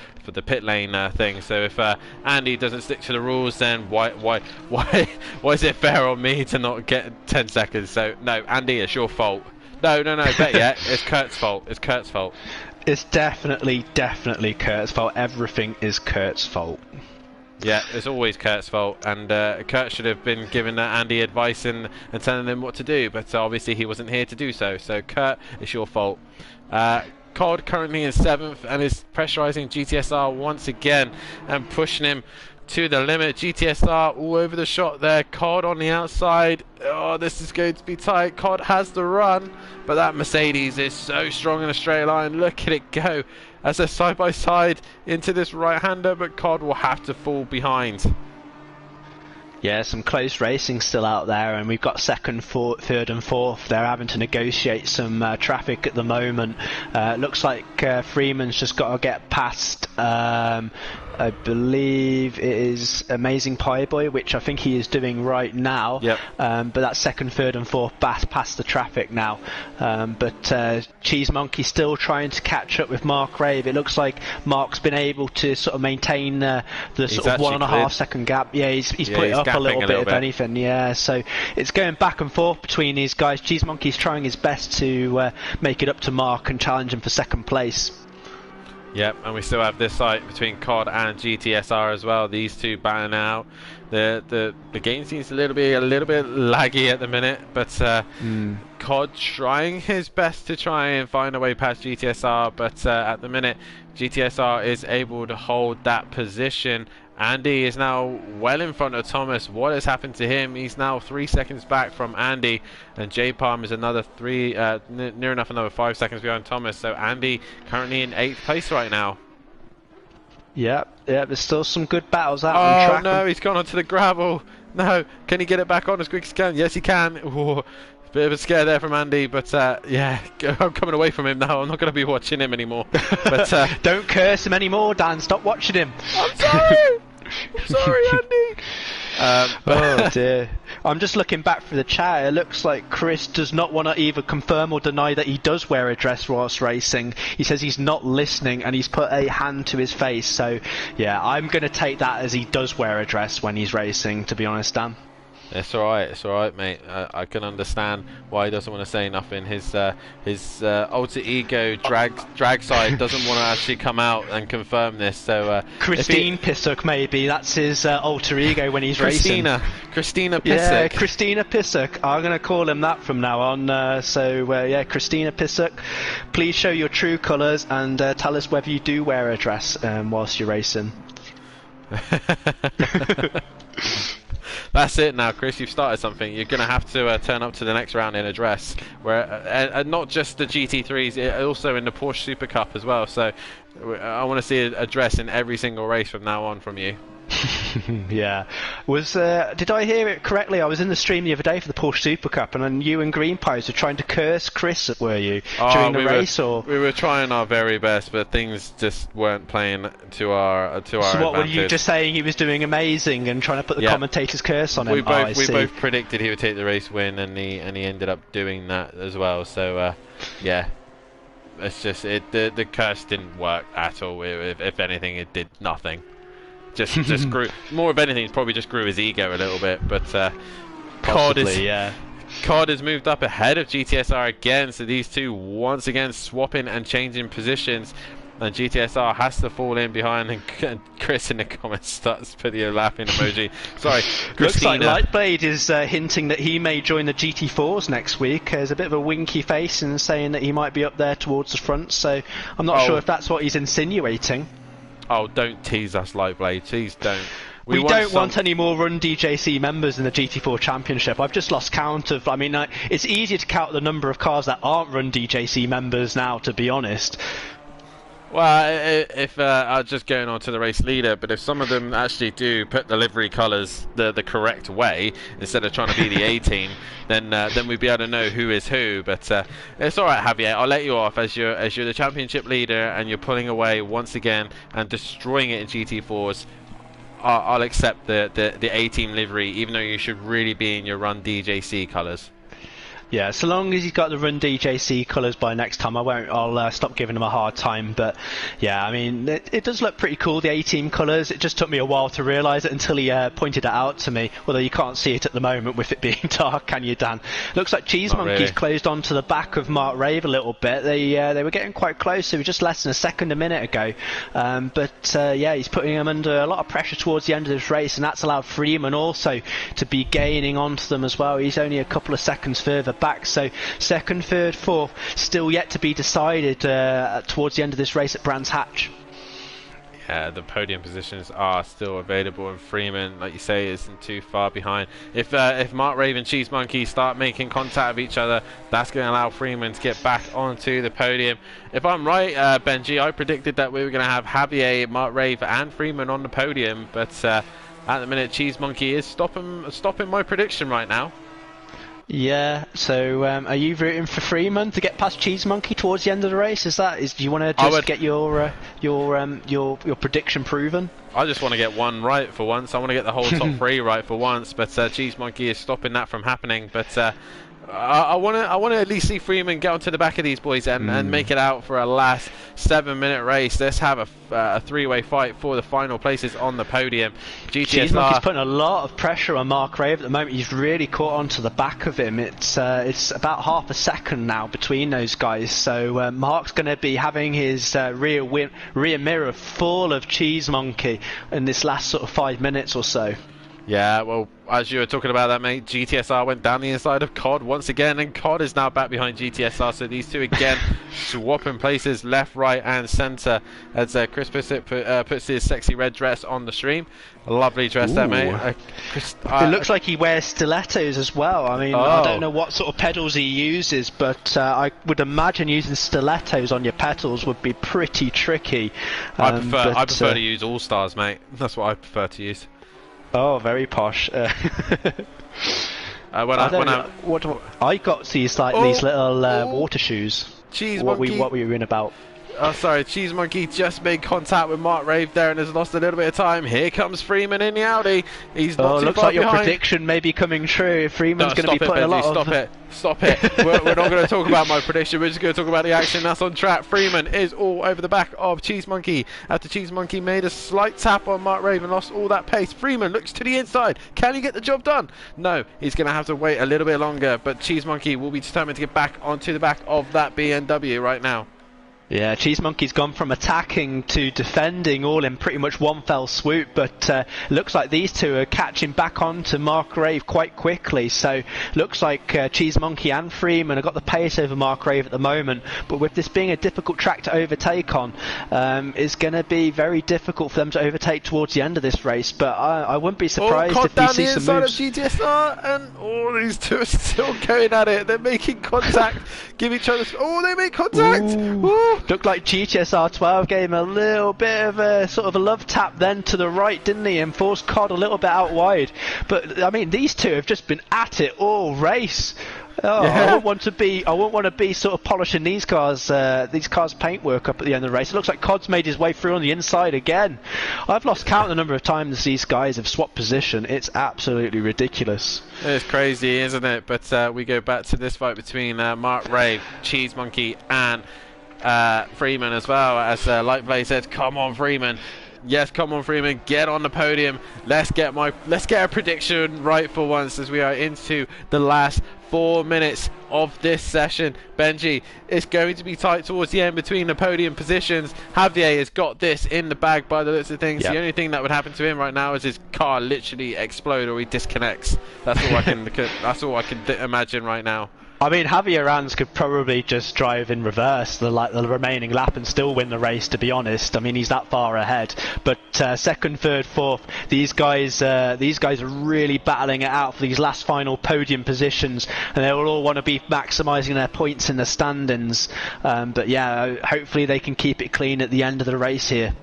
pit lane thing. So if Andy doesn't stick to the rules, then why is it fair on me to not get 10 seconds? So no, Andy, it's your fault. No, bet yet. It's Kurt's fault. It's Kurt's fault. It's definitely Kurt's fault. Everything is Kurt's fault. Yeah, it's always Kurt's fault, and Kurt should have been giving Andy advice and telling him what to do, but obviously he wasn't here to do so. So Kurt, it's your fault. COD currently in 7th and is pressurising GTSR once again and pushing him to the limit. GTSR all over the shot there. COD on the outside. Oh, this is going to be tight. COD has the run, but that Mercedes is so strong in a straight line. Look at it go as they're side by side into this right-hander, but COD will have to fall behind. Yeah, some close racing still out there, and we've got second, third and fourth. They're having to negotiate some traffic at the moment. Looks like Freeman's just got to get past, I believe it is AmazingPieBoy, which I think he is doing right now. Yep. But that's second, third and fourth past the traffic now. But Cheese Monkey still trying to catch up with Mark Rave. It looks like Mark's been able to sort of maintain the sort of 1.5 second gap. Yeah, he's put it up a little bit, if anything. Yeah, so it's going back and forth between these guys. Cheese Monkey's trying his best to make it up to Mark and challenge him for second place. Yep, and we still have this fight between COD and GTSR as well. These two battling out. The game seems a little bit laggy at the minute, but COD trying his best to try and find a way past GTSR, but at the minute GTSR is able to hold that position. Andy is now well in front of Thomas. What has happened to him? He's now 3 seconds back from Andy, and J Palm is another near enough another 5 seconds behind Thomas. So Andy currently in 8th place right now. Yeah, there's still some good battles out on track. Oh no, he's gone onto the gravel. No, can he get it back on as quick as he can? Yes, he can. Ooh, bit of a scare there from Andy, but yeah, I'm coming away from him now. I'm not going to be watching him anymore. But don't curse him anymore, Dan. Stop watching him. I'm sorry. I'm sorry, Andy. Oh dear. I'm just looking back through the chat. It looks like Chris does not want to either confirm or deny that he does wear a dress whilst racing. He says he's not listening, and he's put a hand to his face. So yeah, I'm going to take that as he does wear a dress when he's racing, to be honest, Dan. It's alright, mate. I can understand why he doesn't want to say nothing. His alter ego drag side doesn't want to actually come out and confirm this. So Christine Pissock, maybe that's his alter ego when he's racing. Christina Pissock. Yeah, Christina Pissock. I'm gonna call him that from now on. Yeah, Christina Pissock. Please show your true colours and tell us whether you do wear a dress whilst you're racing. That's it now, Chris. You've started something. You're going to have to turn up to the next round in a dress, where not just the GT3s, also in the Porsche Super Cup as well. So I want to see a dress in every single race from now on from you. Yeah. Did I hear it correctly? I was in the stream the other day for the Porsche Super Cup, and then you and Green Pies were trying to curse Chris, were you, during the race? Or we were trying our very best, but things just weren't playing to our advantage. So what were you just saying? He was doing amazing and trying to put the commentator's curse on him. We both predicted he would take the race win, and he ended up doing that as well. So yeah. It's just the curse didn't work at all. If anything, it did nothing. Just grew. More of anything, probably just grew his ego a little bit. But COD has moved up ahead of GTSR again. So these two once again swapping and changing positions. And GTSR has to fall in behind, and Chris in the comments starts putting a laughing emoji. Sorry, Christina. Looks like Lightblade is hinting that he may join the GT4s next week. There's a bit of a winky face and saying that he might be up there towards the front. So I'm not sure if that's what he's insinuating. Oh, don't tease us, Lightblade. Please don't. We don't want any more Run DJC members in the GT4 Championship. I've just lost count of... I mean, it's easier to count the number of cars that aren't Run DJC members now, to be honest. Well, if I'm just going on to the race leader, but if some of them actually do put the livery colours the correct way instead of trying to be the A team, then we'd be able to know who is who. But it's all right, Javier. I'll let you off as you're the championship leader and you're pulling away once again and destroying it in GT4s. I'll accept the A team livery, even though you should really be in your Run DJC colours. Yeah, so long as he's got the Run DJC colours by next time, I'll stop giving him a hard time. But yeah, I mean, it does look pretty cool, the A-Team colours. It just took me a while to realise it until he pointed it out to me. Although you can't see it at the moment with it being dark, can you, Dan? Looks like Cheese Monkey's really closed onto the back of Mark Rave a little bit. They were getting quite close. It was just less than a second a minute ago. Yeah, he's putting him under a lot of pressure towards the end of this race, and that's allowed Freeman also to be gaining onto them as well. He's only a couple of seconds further back, so second, third, fourth still yet to be decided towards the end of this race at Brands Hatch. Yeah, the podium positions are still available, and Freeman, like you say, isn't too far behind. If Mark Rave and Cheese Monkey start making contact with each other, that's going to allow Freeman to get back onto the podium. If I'm right, Benji, I predicted that we were going to have Javier, Mark Rave and Freeman on the podium, but at the minute Cheese Monkey is stopping my prediction right now. Yeah, so are you rooting for Freeman to get past Cheese Monkey towards the end of the race? Do you want to just get your prediction proven? I just want to get one right for once. I want to get the whole top three right for once, but Cheese Monkey is stopping that from happening. But I want to at least see Freeman get onto the back of these boys and make it out for a last 7-minute race. Let's have a three-way fight for the final places on the podium. Cheese Monkey's putting a lot of pressure on Mark Rave at the moment. He's really caught onto the back of him. It's about half a second now between those guys. So Mark's going to be having his rear mirror full of Cheese Monkey in this last sort of 5 minutes or so. Yeah, well, as you were talking about that, mate, GTSR went down the inside of COD once again, and COD is now back behind GTSR, so these two again swapping places left, right and centre as Chris puts his sexy red dress on the stream. A lovely dress there, mate. It looks like he wears stilettos as well. I mean, I don't know what sort of pedals he uses, but I would imagine using stilettos on your pedals would be pretty tricky. I prefer to use All-Stars, mate. That's what I prefer to use. Oh, very posh. I got these little water shoes. What were you in about? Oh, sorry, Cheese Monkey just made contact with Mark Rave there and has lost a little bit of time. Here comes Freeman in the Audi. He's not too looks far like behind. Your prediction may be coming true. Freeman's going to be putting a lot of... Stop it. We're not going to talk about my prediction. We're just going to talk about the action that's on track. Freeman is all over the back of Cheese Monkey after Cheese Monkey made a slight tap on Mark Rave and lost all that pace. Freeman looks to the inside. Can he get the job done? No, he's going to have to wait a little bit longer, but Cheese Monkey will be determined to get back onto the back of that BMW right now. Yeah, Cheese Monkey's gone from attacking to defending all in pretty much one fell swoop, but looks like these two are catching back on to Mark Rave quite quickly. So looks like Cheese Monkey and Freeman have got the pace over Mark Rave at the moment, but with this being a difficult track to overtake on, it's going to be very difficult for them to overtake towards the end of this race. But I wouldn't be surprised if we see some moves. Down the inside of GTSR, and all these two are still going at it. They're making contact, give each other... Oh, they make contact! Ooh. Looked like GTSR 12 gave him a little bit of a sort of a love tap then to the right, didn't he? And forced COD a little bit out wide. But I mean, these two have just been at it all race. Oh, yeah. I wouldn't want to be sort of polishing these cars' paintwork up at the end of the race. It looks like COD's made his way through on the inside again. I've lost count the number of times these guys have swapped position. It's absolutely ridiculous. It's crazy, isn't it? But we go back to this fight between Mark Rave, Cheese Monkey, and Freeman as well. As Lightplay said, "Come on, Freeman." Yes, come on, Freeman, get on the podium. Let's get a prediction right for once as we are into the last 4 minutes of this session. Benji, it's going to be tight towards the end between the podium positions. Javier has got this in the bag by the looks of things. Yep. The only thing that would happen to him right now is his car literally explode or he disconnects. That's all I can. That's all I can imagine right now. I mean, Javier Ranz could probably just drive in reverse the remaining lap and still win the race, to be honest. I mean, he's that far ahead. But second, third, fourth, these guys are really battling it out for these last final podium positions, and they will all want to be maximising their points in the standings. But yeah, hopefully they can keep it clean at the end of the race here.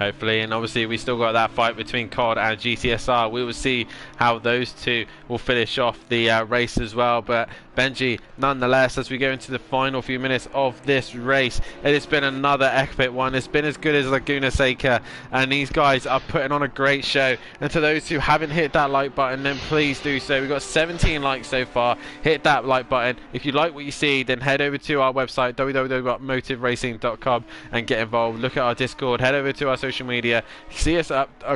Hopefully, and obviously we still got that fight between COD and GTSR. We will see how those two will finish off the race as well. But Benjy, nonetheless, as we go into the final few minutes of this race, it has been another epic one. It's been as good as Laguna Seca, and these guys are putting on a great show. And to those who haven't hit that like button, then please do so. We've got 17 likes so far. Hit that like button. If you like what you see, then head over to our website, www.motiveracing.com, and get involved. Look at our Discord, head over to our social media, see us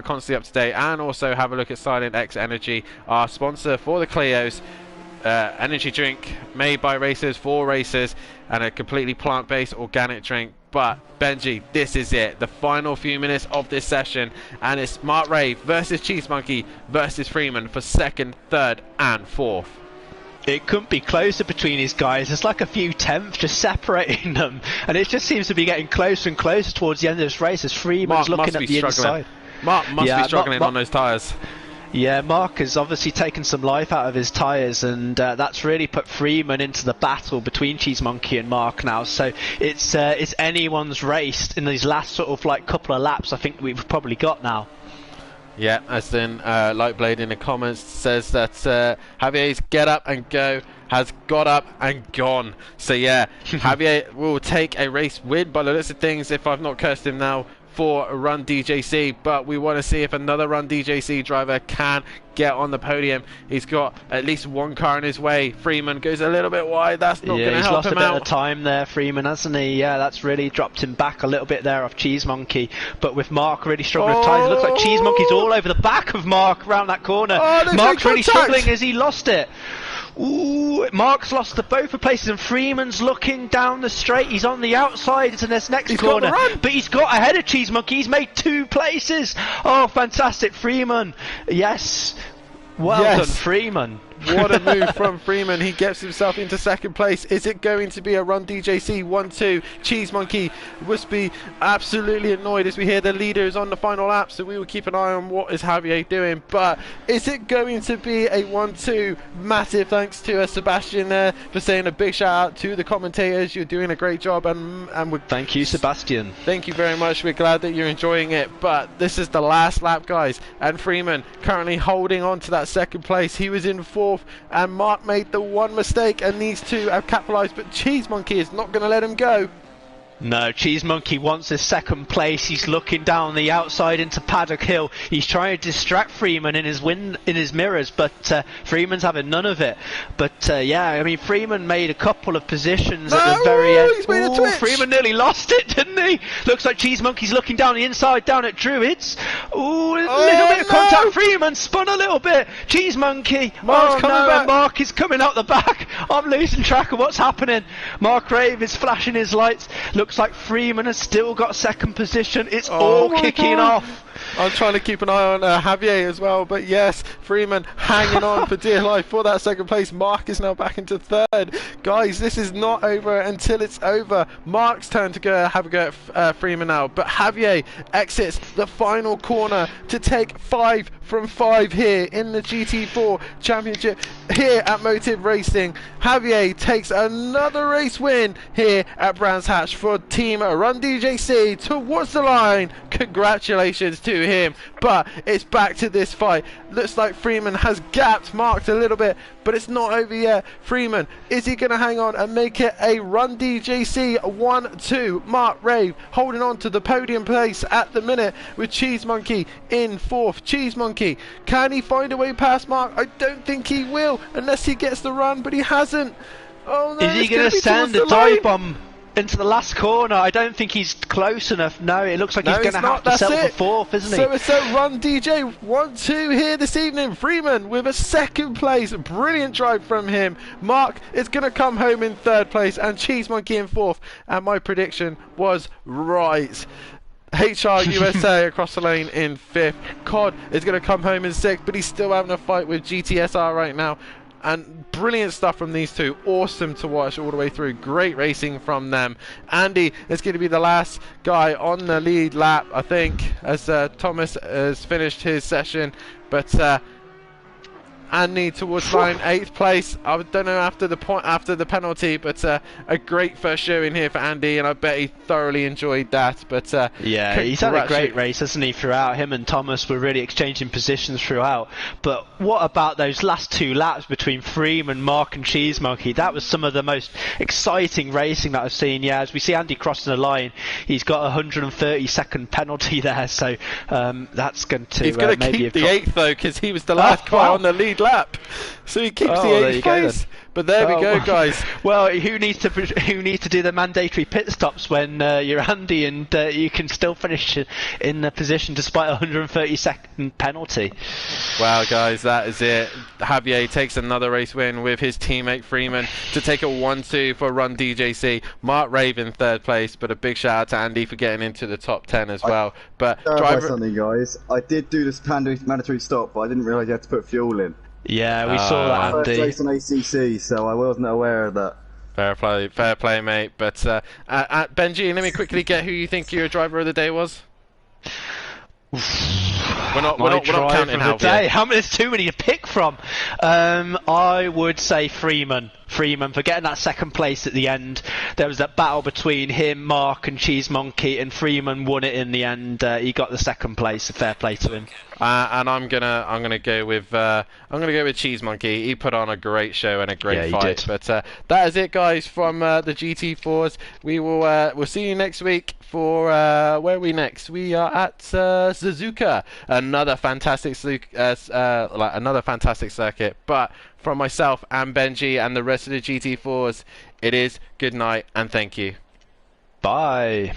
constantly up to date, and also have a look at Silent X Energy, our sponsor for the Clios. Energy drink made by racers for racers, and a completely plant-based organic drink. But Benjy, this is it, the final few minutes of this session, and it's Mark Rave versus Cheese Monkey versus Freeman for second, third and fourth. It couldn't be closer between these guys. There's like a few tenths just separating them, and it just seems to be getting closer and closer towards the end of this race as Freeman's looking at the inside. Mark must be struggling on those tyres. Yeah, Mark has obviously taken some life out of his tyres, and that's really put Freeman into the battle between Cheese Monkey and Mark now. So it's anyone's race in these last sort of like couple of laps. I think we've probably got now. Yeah, as in Lightblade in the comments says that Javier's get up and go has got up and gone. So yeah, Javier will take a race win by the looks of things, if I've not cursed him now, for Run DJC. But we want to see if another Run DJC driver can get on the podium. He's got at least one car in his way. Freeman goes a little bit wide. That's not going to help him out. He's lost a bit of time there, Freeman, hasn't he? Yeah, that's really dropped him back a little bit there off Cheese Monkey. But with Mark really struggling with tyres, it looks like Cheese Monkey's all over the back of Mark around that corner. Mark's really struggling as he lost it. Ooh, Mark's lost the both the places, and Freeman's looking down the straight. He's on the outside into this next corner, but he's got ahead of Cheese Monkey. He's made 2 places. Oh, fantastic, Freeman. Yes. Well done, Freeman. What a move from Freeman. He gets himself into second place. Is it going to be a Run DJC 1-2? Cheese Monkey must be absolutely annoyed as we hear the leaders on the final lap, so we will keep an eye on what is Javier doing. But is it going to be a 1-2? Massive thanks to Sebastian there for saying a big shout out to the commentators. You're doing a great job, and thank you, Sebastian. Thank you very much. We're glad that you're enjoying it. But this is the last lap, guys, and Freeman currently holding on to that second place. He was in 4th, and Mark made the one mistake, and these two have capitalised, but Cheese Monkey is not going to let him go. No, Cheese Monkey wants his second place. He's looking down the outside into Paddock Hill. He's trying to distract Freeman in his mirrors, but Freeman's having none of it. But yeah, I mean, Freeman made a couple of positions at the very end. He's made a twitch. Freeman nearly lost it, didn't he? Looks like Cheese Monkey's looking down the inside, down at Druids. Ooh, a little bit of contact. Freeman spun a little bit. Cheese Monkey. Mark's coming back. Mark is coming out the back. I'm losing track of what's happening. Mark Rave is flashing his lights. Looks like Freeman has still got second position. It's all kicking off. I'm trying to keep an eye on Javier as well, but yes, Freeman hanging on for dear life for that second place. Mark is now back into third. Guys, this is not over until it's over. Mark's turn to go have a go at Freeman now, but Javier exits the final corner to take 5 from 5 here in the GT4 Championship here at Motive Racing. Javier takes another race win here at Brands Hatch for Team Run DJC towards the line. Congratulations to him, but it's back to this fight. Looks like Freeman has gapped Mark a little bit, but it's not over yet. Freeman, is he going to hang on and make it a Run DJC 1-2? Mark Rave holding on to the podium place at the minute with Cheese Monkey in 4th. Cheese Monkey, can he find a way past Mark? I don't think he will unless he gets the run, but he hasn't. Oh no, is he going to send a dive bomb into the last corner? I don't think he's close enough. No, it looks like he's going to have to settle for 4th, isn't he? So it's a Run DJ 1-2 here this evening. Freeman with a second place. Brilliant drive from him. Mark is going to come home in 3rd place, and Cheese Monkey in 4th. And my prediction was right. HR USA across the lane in 5th. COD is going to come home in 6th, but he's still having a fight with GTSR right now. And brilliant stuff from these two. Awesome to watch all the way through. Great racing from them. Andy is going to be the last guy on the lead lap, I think, as Thomas has finished his session. But Andy towards line 8th place. I don't know after the penalty, but a great first showing here for Andy, and I bet he thoroughly enjoyed that. But yeah, he's had a great race, hasn't he? Throughout, him and Thomas were really exchanging positions throughout. But what about those last 2 laps between Freeman, Mark, and Cheese Monkey? That was some of the most exciting racing that I've seen. Yeah, as we see Andy crossing the line, he's got a 130-second penalty there, so that's going to he's going to maybe keep the 8th though, because he was the last guy on the lead lap, so he keeps the 8th place. But there we go, guys. Well, who needs to do the mandatory pit stops when you're Andy and you can still finish in the position despite a 130-second penalty? Well, guys, that is it. Javier takes another race win with his teammate Freeman to take a 1-2 for Run DJC. Mark Raven 3rd place, but a big shout out to Andy for getting into the top 10 as well. But something, guys. I did do this mandatory stop, but I didn't realise you had to put fuel in. Yeah, we saw that, Andy. First race on ACC, so I wasn't aware of that. Fair play, mate. But Benjy, let me quickly get who you think your driver of the day was. We're not counting how many? There's too many to pick from. I would say Freeman for getting that 2nd place at the end. There was that battle between him, Mark, and Cheese Monkey, and Freeman won it in the end. He got the 2nd place. Fair play to him. And I'm gonna go with Cheese Monkey. He put on a great show and a great fight. But that is it, guys, from the GT4s. We'll see you next week for where are we next? We are at Suzuka, another fantastic circuit. But from myself and Benjy and the rest of the GT4s, it is good night and thank you. Bye.